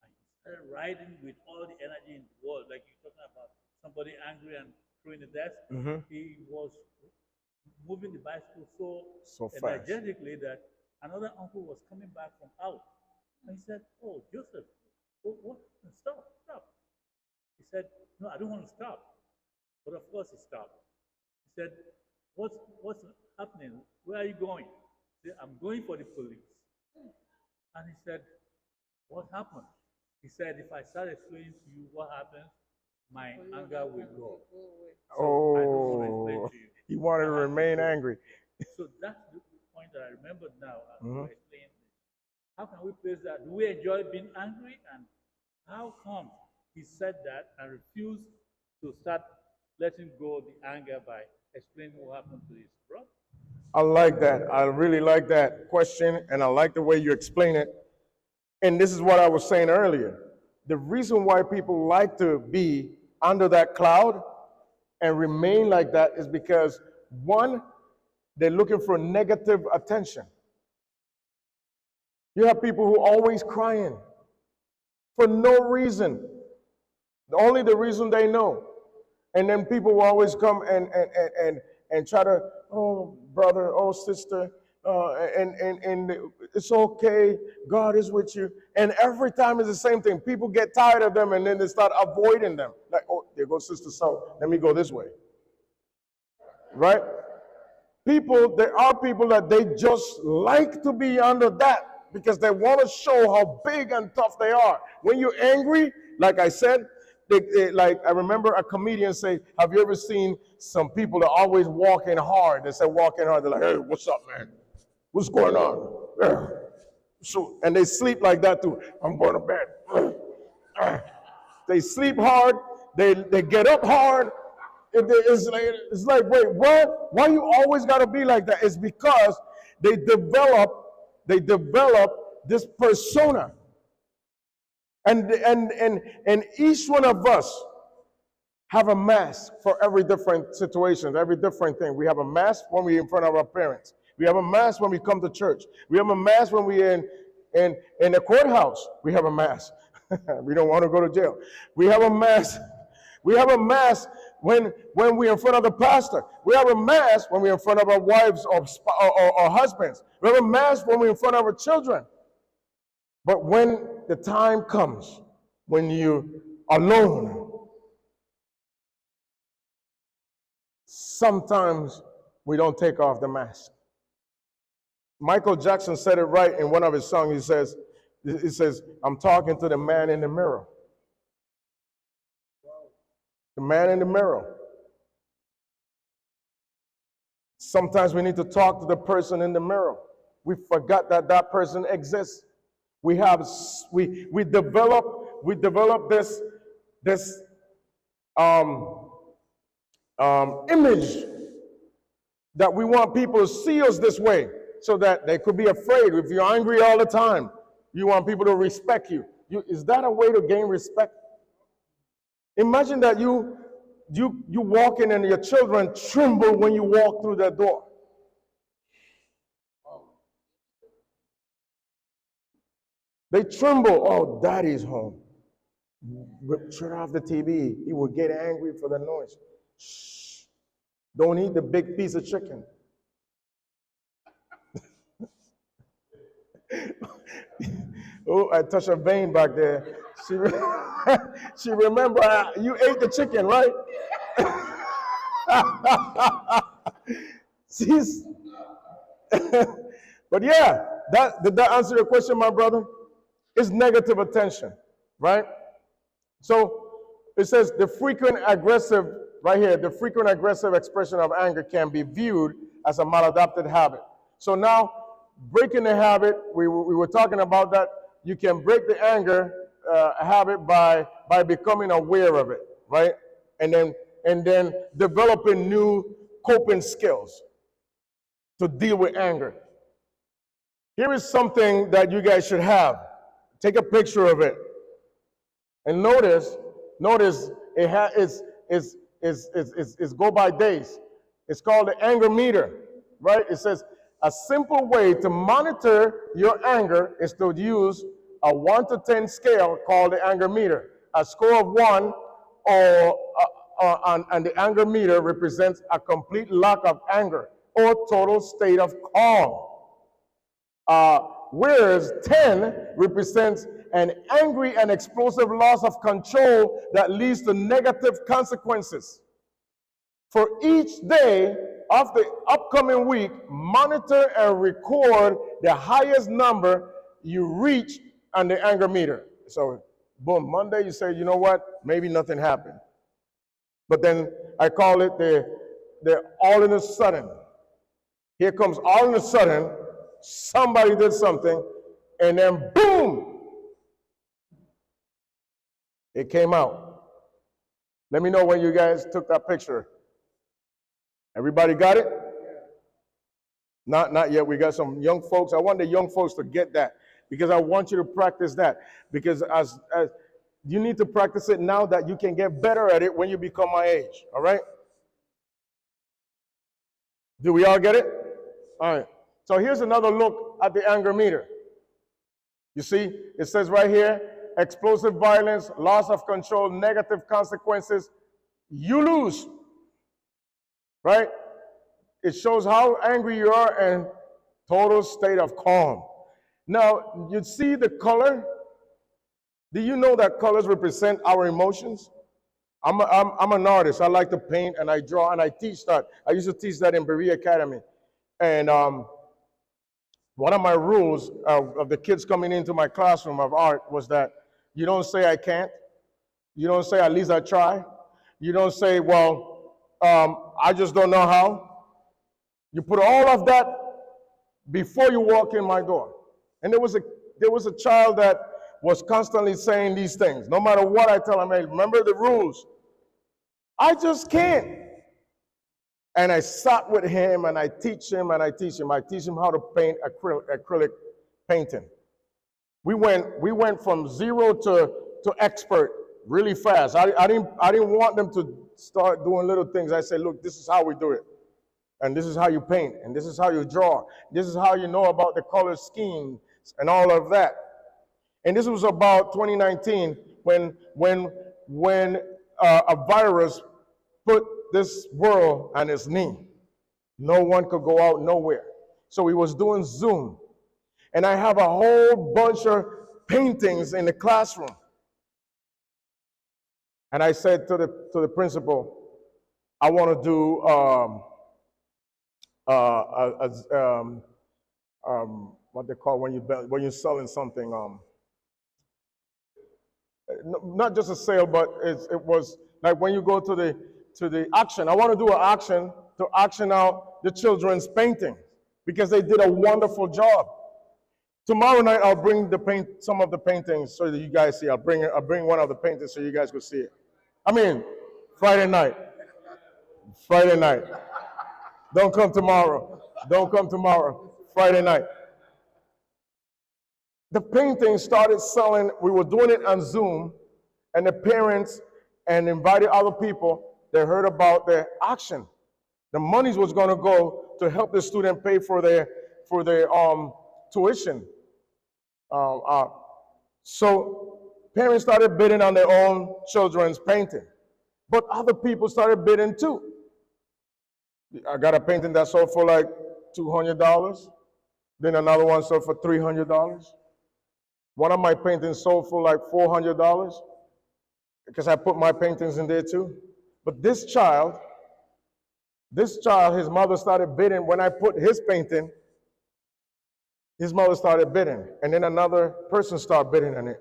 and he started riding with all the energy in the world, like you're talking about somebody angry and throwing the desk. Mm-hmm. He was moving the bicycle So fast. energetically that another uncle was coming back from out. And he said, "Oh, Joseph, what? Stop, stop." He said, "No, I don't want to stop." But of course he stopped. He said, what's happening? Where are you going? He said, "I'm going for the police." And he said, "What happened?" He said, "If I start explaining to you what happens, my anger will go. So I don't want to explain Oh, to you." he wanted to I have remain go. angry. So that's the point that I remember now as Mhm. we explain this. How can we place that? Do we enjoy being angry? And how come he said that and refused to start letting go of the anger by explaining what happened to his brother? I like that. I really like that question, and I like the way you explain it. And this is what I was saying earlier. The reason why people like to be under that cloud and remain like that is because, one, they're looking for negative attention. You have people who are always crying for no reason, only the reason they know. And then people will always come and try to, "Oh, brother, oh, sister, and it's okay, God is with you." And every time it's the same thing. People get tired of them, and then they start avoiding them. Like, "Oh, there goes Sister So, let me go this way." Right? There are people that they just like to be under that because they want to show how big and tough they are. When you're angry, like I said, like I remember a comedian say, "Have you ever seen some people that are always walking hard?" They say walking hard. They're like, "Hey, what's up, man? What's going on?" Yeah. So, and they sleep like that too. "I'm going to bed." They sleep hard. They get up hard. It's like, wait, what? Why you always got to be like that? It's because they develop this persona. And each one of us have a mask for every different situation, every different thing. We have a mask when we're in front of our parents. We have a mask when we come to church. We have a mask when we're in the courthouse. We have a mask. We don't want to go to jail. We have a mask. We have a mask when we're in front of the pastor. We have a mask when we're in front of our wives or husbands. We have a mask when we're in front of our children. But when the time comes, when you're alone, sometimes we don't take off the mask. Michael Jackson said it right in one of his songs. He says, "I'm talking to the man in the mirror." The man in the mirror. Sometimes we need to talk to the person in the mirror. We forgot that that person exists. We develop this image that we want people to see us this way, so that they could be afraid. If you're angry all the time, you want people to respect you. Is that a way to gain respect? Imagine that you walk in and your children tremble when you walk through that door. They tremble. Oh, daddy's home. Turn off the TV. He will get angry for the noise. Shh. Don't eat the big piece of chicken. Oh, I touched a vein back there. She remember you ate the chicken, right? She's, but yeah, did that answer your question, my brother? It's negative attention, right? So it says the frequent aggressive, right here, the frequent aggressive expression of anger can be viewed as a maladapted habit. So now, breaking the habit, we were talking about that. You can break the anger habit by becoming aware of it, right? And then developing new coping skills to deal with anger. Here is something that you guys should have. Take a picture of it. And notice it's go by days. It's called the anger meter, right? It says a simple way to monitor your anger is to use a 1 to 10 scale called the anger meter. A score of 1 and the anger meter represents a complete lack of anger or total state of calm. Whereas 10 represents an angry and explosive loss of control that leads to negative consequences. For each day of the upcoming week, monitor and record the highest number you reach on the anger meter. So, boom, Monday you say, you know what, maybe nothing happened. But then I call it the all in a sudden. Here comes all in a sudden, somebody did something, and then boom, it came out. Let me know when you guys took that picture. Everybody got it? Not yet. We got some young folks. I want the young folks to get that because I want you to practice that. Because as you need to practice it now that you can get better at it when you become my age. All right? Do we all get it? All right. So here's another look at the anger meter. You see, it says right here, explosive violence, loss of control, negative consequences. You lose. Right? It shows how angry you are and total state of calm. Now, you see the color? Do you know that colors represent our emotions? I'm an artist. I like to paint and I draw and I teach that. I used to teach that in Berea Academy. And one of my rules of the kids coming into my classroom of art was that you don't say I can't. You don't say at least I try. You don't say, well, I just don't know how. You put all of that before you walk in my door. And there was a child that was constantly saying these things. No matter what I tell him, hey, remember the rules. I just can't. And I sat with him and I teach him and I teach him. I teach him how to paint acrylic painting. We went from zero to expert really fast. I didn't want them to start doing little things. I said, look, this is how we do it. And this is how you paint. And this is how you draw. This is how you know about the color scheme and all of that. And this was about 2019 when a virus put this world on its knee. No one could go out nowhere. So we was doing Zoom. And I have a whole bunch of paintings in the classroom. And I said to the principal, I want to do what they call when you're selling something. Not just a sale, but it was like when you go to the auction. I want to do an auction to auction out the children's painting because they did a wonderful job. Tomorrow night I'll bring some of the paintings so that you guys see. I'll bring one of the paintings so you guys can see it. I mean, Friday night. Friday night. Don't come tomorrow. Don't come tomorrow. Friday night. The painting started selling. We were doing it on Zoom, and the parents and invited other people. They heard about the auction. The money was going to go to help the student pay for their tuition. So parents started bidding on their own children's painting. But other people started bidding too. I got a painting that sold for like $200. Then another one sold for $300. One of my paintings sold for like $400 because I put my paintings in there too. But this child, his mother started bidding. When I put his painting, his mother started bidding. And then another person started bidding on it.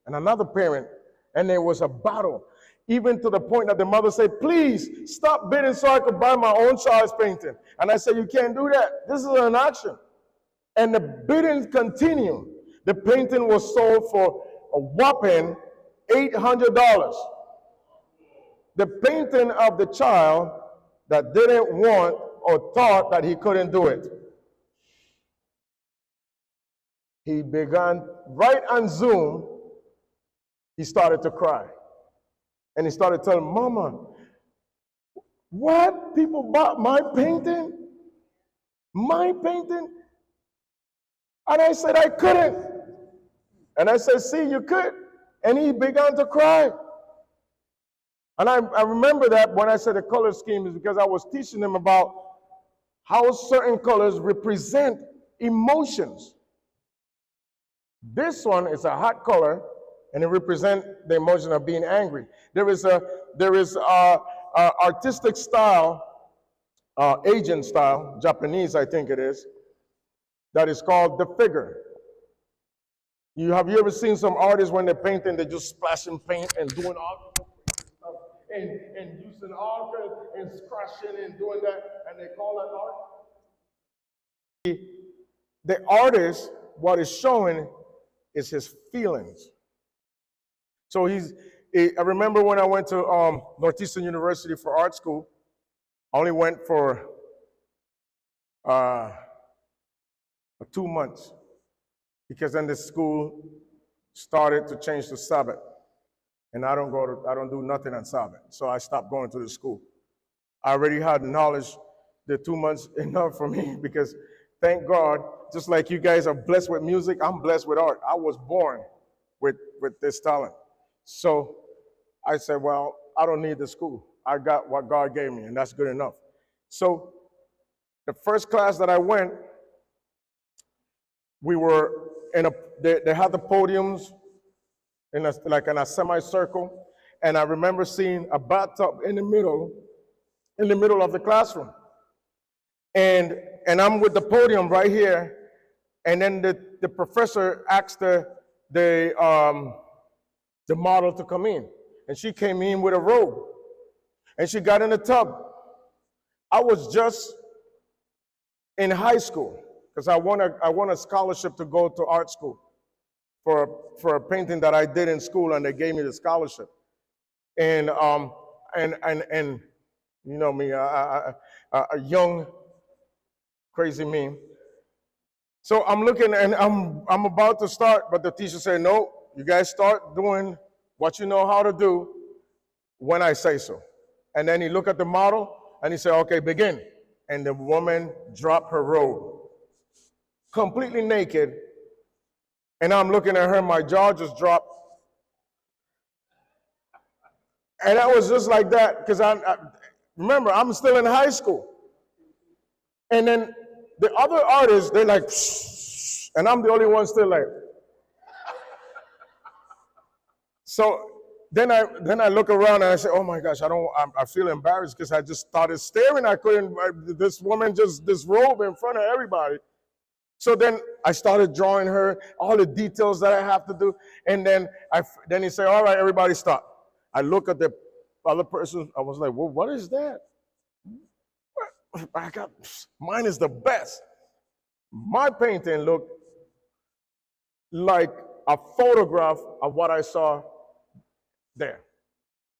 And another parent. And there was a battle. Even to the point that the mother said, please stop bidding so I could buy my own child's painting. And I said, you can't do that. This is an auction. And the bidding continued. The painting was sold for a whopping $800. The painting of the child that didn't want or thought that he couldn't do it. He began, right on Zoom, he started to cry. And he started telling Mama, what? People bought my painting? My painting? And I said, I couldn't. And I said, see, you could. And he began to cry. And I remember that when I said the color scheme is because I was teaching them about how certain colors represent emotions. This one is a hot color, and it represents the emotion of being angry. There is artistic style, Asian style, Japanese I think it is, that is called the figure. Have you ever seen some artists when they're painting, they're just splashing paint and doing all stuff and using all and scratching and doing that, and they call that art? The artist, what is showing is his feelings. So I remember when I went to Northeastern University for art school, I only went for 2 months because then the school started to change to Sabbath. And I don't do nothing on Sabbath. So I stopped going to the school. I already had knowledge, the 2 months enough for me because thank God, just like you guys are blessed with music, I'm blessed with art. I was born with this talent. So I said, well, I don't need the school. I got what God gave me, and that's good enough. So the first class that I went, we were they had the podiums in a semicircle, and I remember seeing a bathtub in the middle of the classroom. And I'm with the podium right here, and then the professor asked the model to come in, and she came in with a robe, and she got in the tub. I was just in high school because I won a scholarship to go to art school for a painting that I did in school, and they gave me the scholarship. And you know me, a young crazy me. So I'm looking, and I'm about to start, but the teacher said, no, you guys start doing what you know how to do when I say so. And then he looked at the model, and he said, okay, begin. And the woman dropped her robe, completely naked. And I'm looking at her, my jaw just dropped. And I was just like that, because remember, I'm still in high school. And then the other artists, they're like, shh, and I'm the only one still like. So then I look around and I say, oh my gosh, I feel embarrassed because I just started staring. This woman just disrobed in front of everybody. So then I started drawing her, all the details that I have to do. And then he said, all right, everybody stop. I look at the other person, I was like, well, what is that? Mine is the best. My painting looked like a photograph of what I saw there.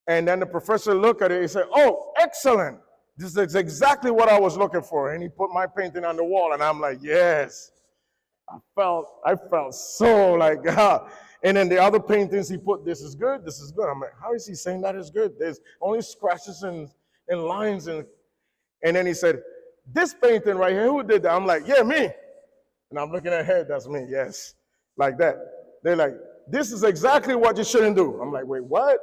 And then the professor looked at it, he said, oh, excellent. This is exactly what I was looking for. And he put my painting on the wall, and I'm like, yes. I felt so like, ah. And then the other paintings he put, this is good, this is good. I'm like, how is he saying that is good? There's only scratches and lines. And then he said, this painting right here, who did that? I'm like, yeah, me. And I'm looking at her, that's me, yes. Like that. They're like, this is exactly what you shouldn't do. I'm like, wait, what?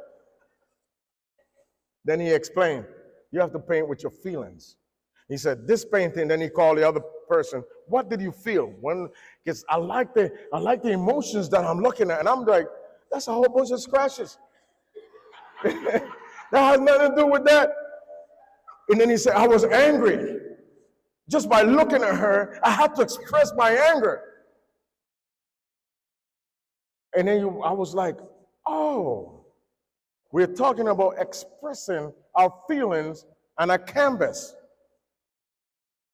Then he explained, you have to paint with your feelings. He said, this painting, then he called the other person, what did you feel? Because I like the emotions that I'm looking at. And I'm like, that's a whole bunch of scratches. That has nothing to do with that. And then he said, I was angry. Just by looking at her, I had to express my anger. And then I was like, oh, we're talking about expressing our feelings on a canvas.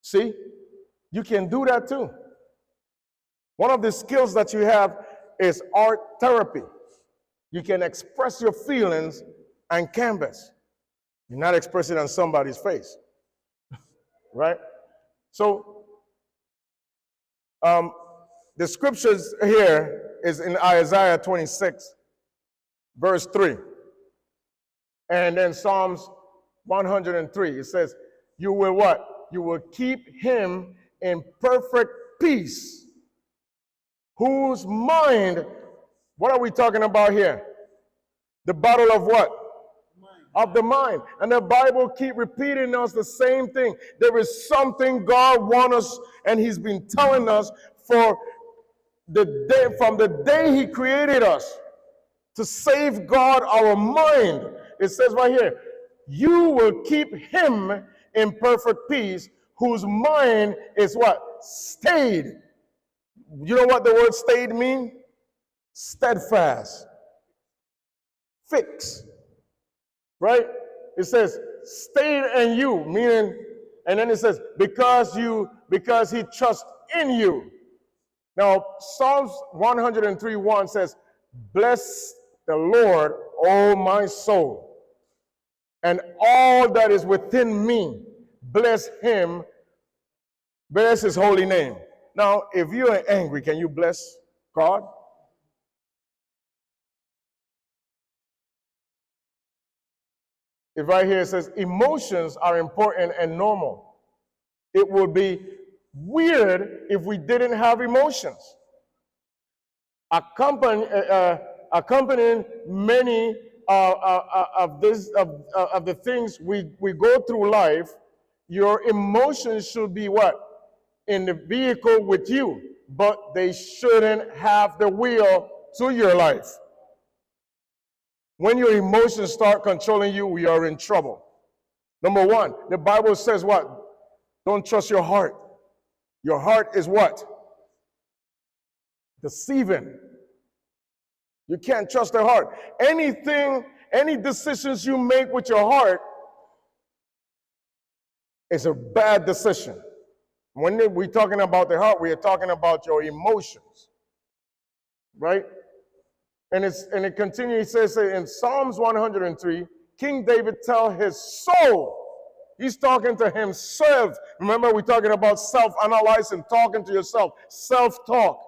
See, you can do that too. One of the skills that you have is art therapy. You can express your feelings on canvas. You're not expressing it on somebody's face, right? So, the scriptures here is in Isaiah 26, verse 3. And then Psalms 103, it says, you will what? You will keep him in perfect peace, whose mind, what are we talking about here? The battle of what? Of the mind. And the Bible keep repeating us the same thing. There is something God wants us, and he's been telling us for the day, from the day he created us, to safeguard our mind. It says right here, you will keep him in perfect peace, whose mind is what? Stayed. You know what the word stayed means? Steadfast. Fixed. Right? It says, stayed in you, meaning, and then it says, because he trusts in you. Now, Psalms 103:1 says, bless the Lord, O my soul, and all that is within me, bless him, bless his holy name. Now, if you are angry, can you bless God? If right here it says emotions are important and normal, it would be weird if we didn't have emotions. Accompanying many of the things we go through life, your emotions should be what? In the vehicle with you, but they shouldn't have the wheel to your life. When your emotions start controlling you, we are in trouble. Number one, the Bible says what? Don't trust your heart. Your heart is what? Deceiving. You can't trust the heart. Any decisions you make with your heart is a bad decision. When we're talking about the heart, we are talking about your emotions. Right? And it continues, it says in Psalms 103, King David tell his soul, he's talking to himself. Remember, we're talking about self-analyzing, talking to yourself, self-talk,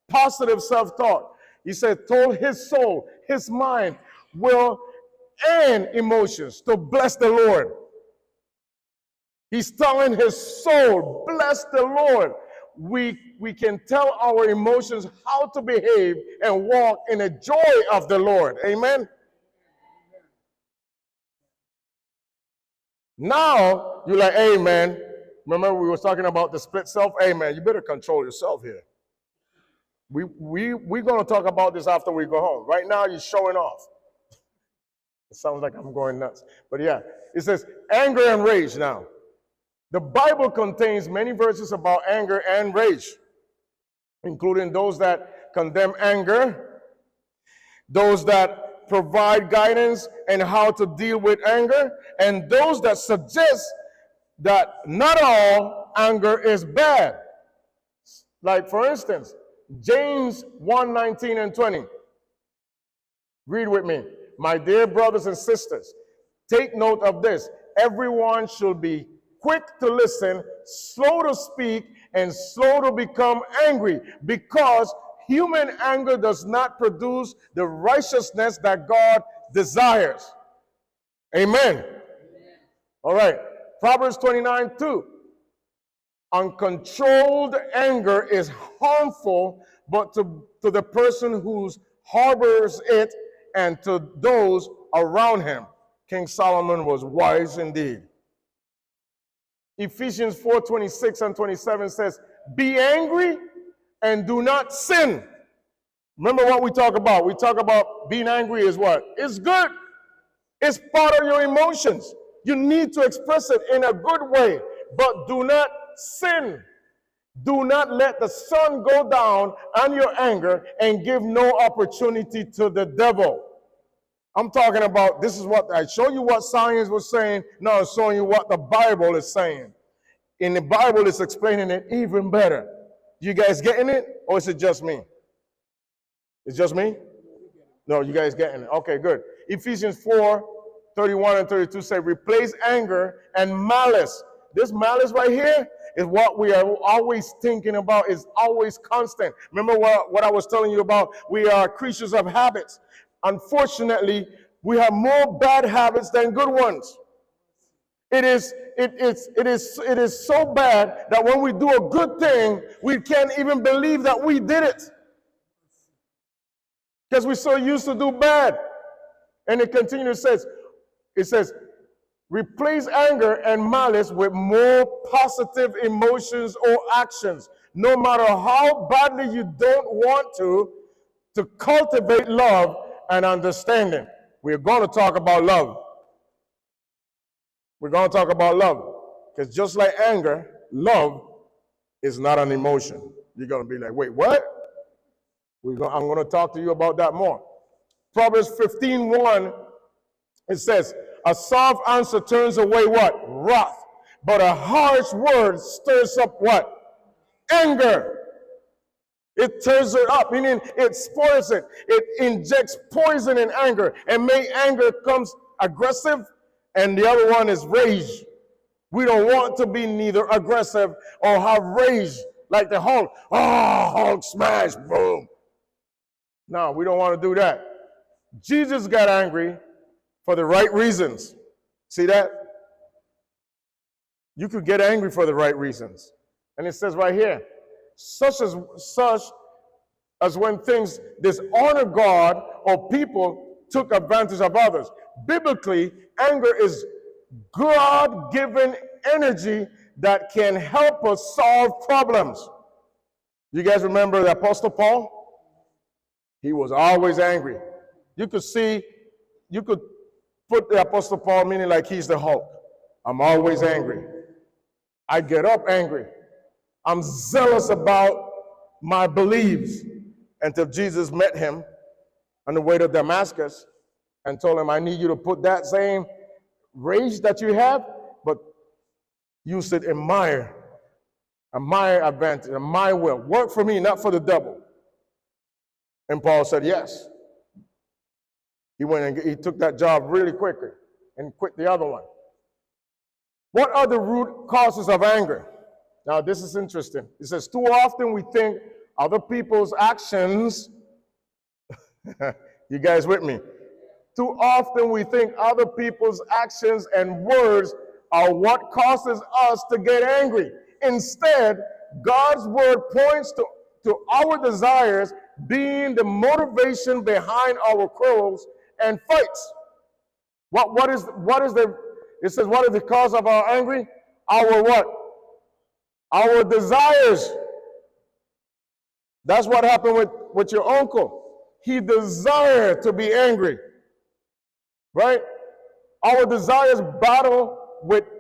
positive self-talk. He said, told his soul, his mind, will, and emotions to bless the Lord. He's telling his soul, bless the Lord. We can tell our emotions how to behave and walk in the joy of the Lord. Amen? Now, you're like, hey, man, remember we were talking about the split self? Hey, man, you better control yourself here. We're going to talk about this after we go home. Right now, you're showing off. It sounds like I'm going nuts. But yeah, it says anger and rage now. The Bible contains many verses about anger and rage, including those that condemn anger, those that provide guidance in how to deal with anger, and those that suggest that not all anger is bad. Like, for instance, James 1:19 and 20. Read with me. My dear brothers and sisters, take note of this. Everyone should be quick to listen, slow to speak, and slow to become angry, because human anger does not produce the righteousness that God desires. Amen. All right. Proverbs 29:2. Uncontrolled anger is harmful, but to the person whose harbors it, and to those around him. King Solomon was wise indeed. Ephesians 4:26 and 27 says, be angry and do not sin. Remember what we talk about. We talk about being angry is what? It's good. It's part of your emotions. You need to express it in a good way, but do not sin. Do not let the sun go down on your anger and give no opportunity to the devil. I'm talking about, this is what I show you what science was saying. Now I'm showing you what the Bible is saying. In the Bible, it's explaining it even better. You guys getting it? Or is it just me? It's just me? No, you guys getting it. Okay, good. Ephesians 4:31 and 32 say, replace anger and malice. This malice right here is what we are always thinking about, is always constant. Remember what I was telling you about? We are creatures of habits. Unfortunately, we have more bad habits than good ones. It is so bad that when we do a good thing, we can't even believe that we did it. Because we're so used to do bad. And it continues, it says, replace anger and malice with more positive emotions or actions. No matter how badly you don't want to cultivate love and understanding. We're going to talk about love. We're going to talk about love. Because just like anger, love is not an emotion. You're going to be like, wait, what? I'm going to talk to you about that more. Proverbs 15:1, it says, a soft answer turns away what? Wrath. But a harsh word stirs up what? Anger. It turns it up, meaning it spoils it. It injects poison in anger and make anger comes aggressive, and the other one is rage. We don't want to be neither aggressive or have rage like the Hulk. Oh, Hulk smash, boom. No, we don't want to do that. Jesus got angry for the right reasons. See that? You could get angry for the right reasons. And it says right here, such as when things dishonor God or people took advantage of others. Biblically, anger is God-given energy that can help us solve problems. You guys remember the Apostle Paul? He was always angry. You could put the Apostle Paul, meaning like he's the Hulk. I'm always angry. I get up angry. I'm zealous about my beliefs until Jesus met him on the way to Damascus and told him, I need you to put that same rage that you have, but use it in my advantage, in my will. Work for me, not for the devil. And Paul said, yes. He went and he took that job really quickly and quit the other one. What are the root causes of anger? Now, this is interesting. It says, too often we think other people's actions, you guys with me? Too often we think other people's actions and words are what causes us to get angry. Instead, God's word points to our desires being the motivation behind our quarrels and fights. It says, what is the cause of our anger? Our what? Our desires. That's what happened with your uncle. He desired to be angry. Right? Our desires battle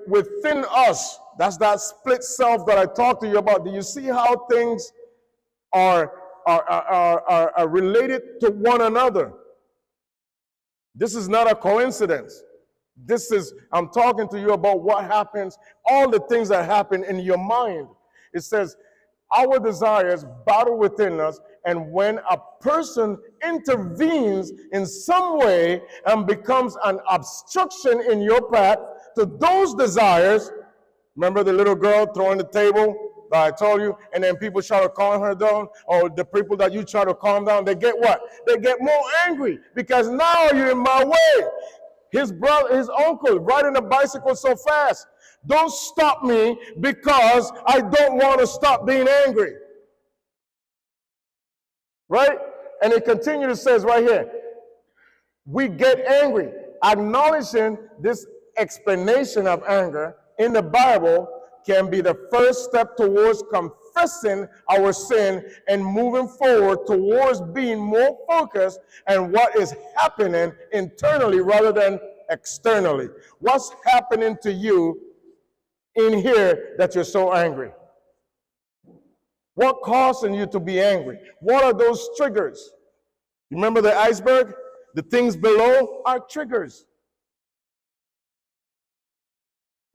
within us. That's that split self that I talked to you about. Do you see how things are related to one another? This is not a coincidence. I'm talking to you about what happens, all the things that happen in your mind. It says, our desires battle within us, and when a person intervenes in some way and becomes an obstruction in your path to those desires, remember the little girl throwing the table that I told you, and then people try to calm her down, or the people that you try to calm down, they get what? They get more angry, because now you're in my way. His uncle, riding a bicycle so fast. Don't stop me because I don't want to stop being angry. Right? And it continues, says right here, we get angry. Acknowledging this explanation of anger in the Bible can be the first step towards confessing our sin and moving forward towards being more focused on what is happening internally rather than externally. What's happening to you in here that you're so angry? What causing you to be angry? What are those triggers? Remember the iceberg? The things below are triggers.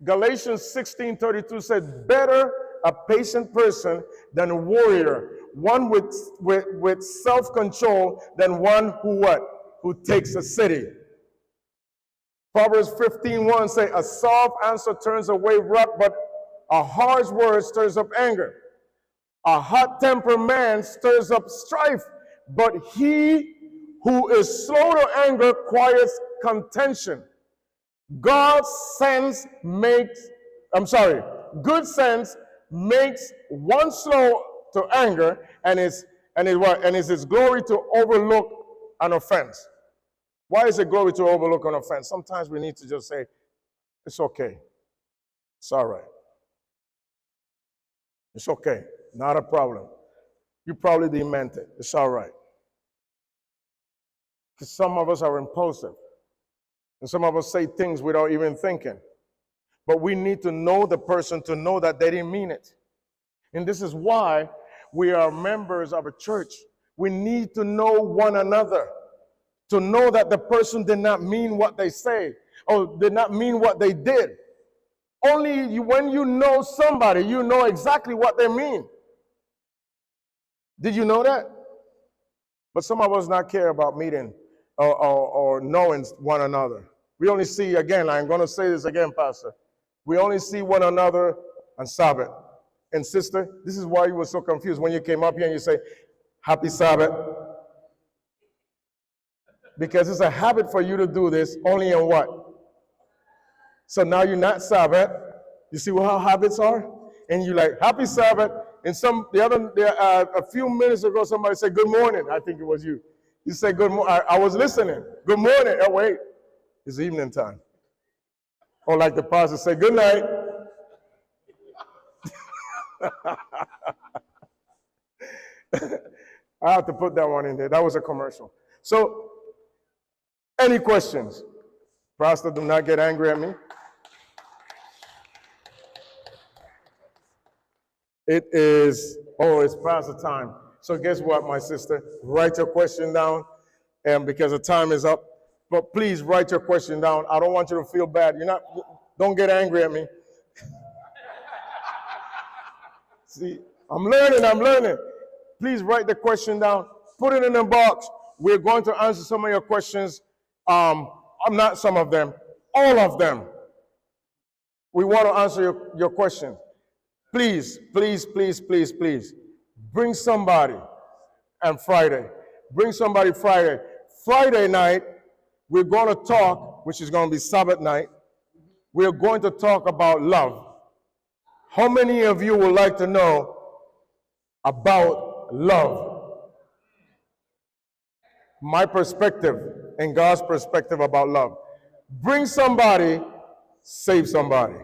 Galatians 16:32 said, better a patient person than a warrior, one with self-control than one who what? Who takes a city. Proverbs 15:1 say, a soft answer turns away wrath, but a harsh word stirs up anger. A hot-tempered man stirs up strife, but he who is slow to anger quiets contention. Good sense makes one slow to anger, and it's his glory to overlook an offense. Why is it glory to overlook an offense? Sometimes we need to just say, it's okay. It's all right. It's okay. Not a problem. You probably didn't mean it. It's all right. Because some of us are impulsive. And some of us say things without even thinking. But we need to know the person to know that they didn't mean it. And this is why we are members of a church. We need to know one another. To know that the person did not mean what they say. Or did not mean what they did. Only when you know somebody, you know exactly what they mean. Did you know that? But some of us not care about meeting or knowing one another. We only see, again, I'm going to say this again, Pastor. We only see one another on Sabbath. And sister, this is why you were so confused when you came up here and you say, happy Sabbath. Because it's a habit for you to do this only in what? So now you're not Sabbath. You see how habits are? And you're like, happy Sabbath. And a few minutes ago, somebody said, good morning. I think it was you. You said, good morning. I was listening. Good morning. Oh, wait. It's evening time. Or like the pastor said, good night. I have to put that one in there. That was a commercial. So, any questions? Pastor, do not get angry at me. It's pastor time. So guess what, my sister? Write your question down, and because the time is up. But please write your question down. I don't want you to feel bad. Don't get angry at me. See, I'm learning. Please write the question down. Put it in the box. We're going to answer some of your questions. Not some of them, all of them. We want to answer your questions. Please, please, please, please, please. Bring somebody on Friday. Bring somebody Friday. Friday night, we're going to talk, which is going to be Sabbath night. We're going to talk about love. How many of you would like to know about love? My perspective and God's perspective about love. Bring somebody, save somebody.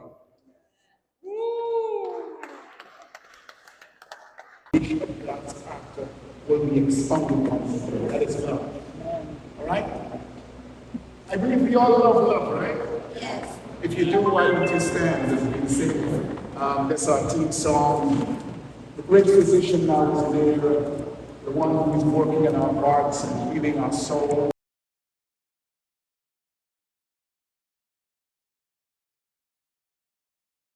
God's character will be expounded on. That is love. All right? I believe we all love love, right? Yes. If you do, why don't you stand and sing? That's our team song. The great physician now is there, the one who is working in our hearts and healing our soul.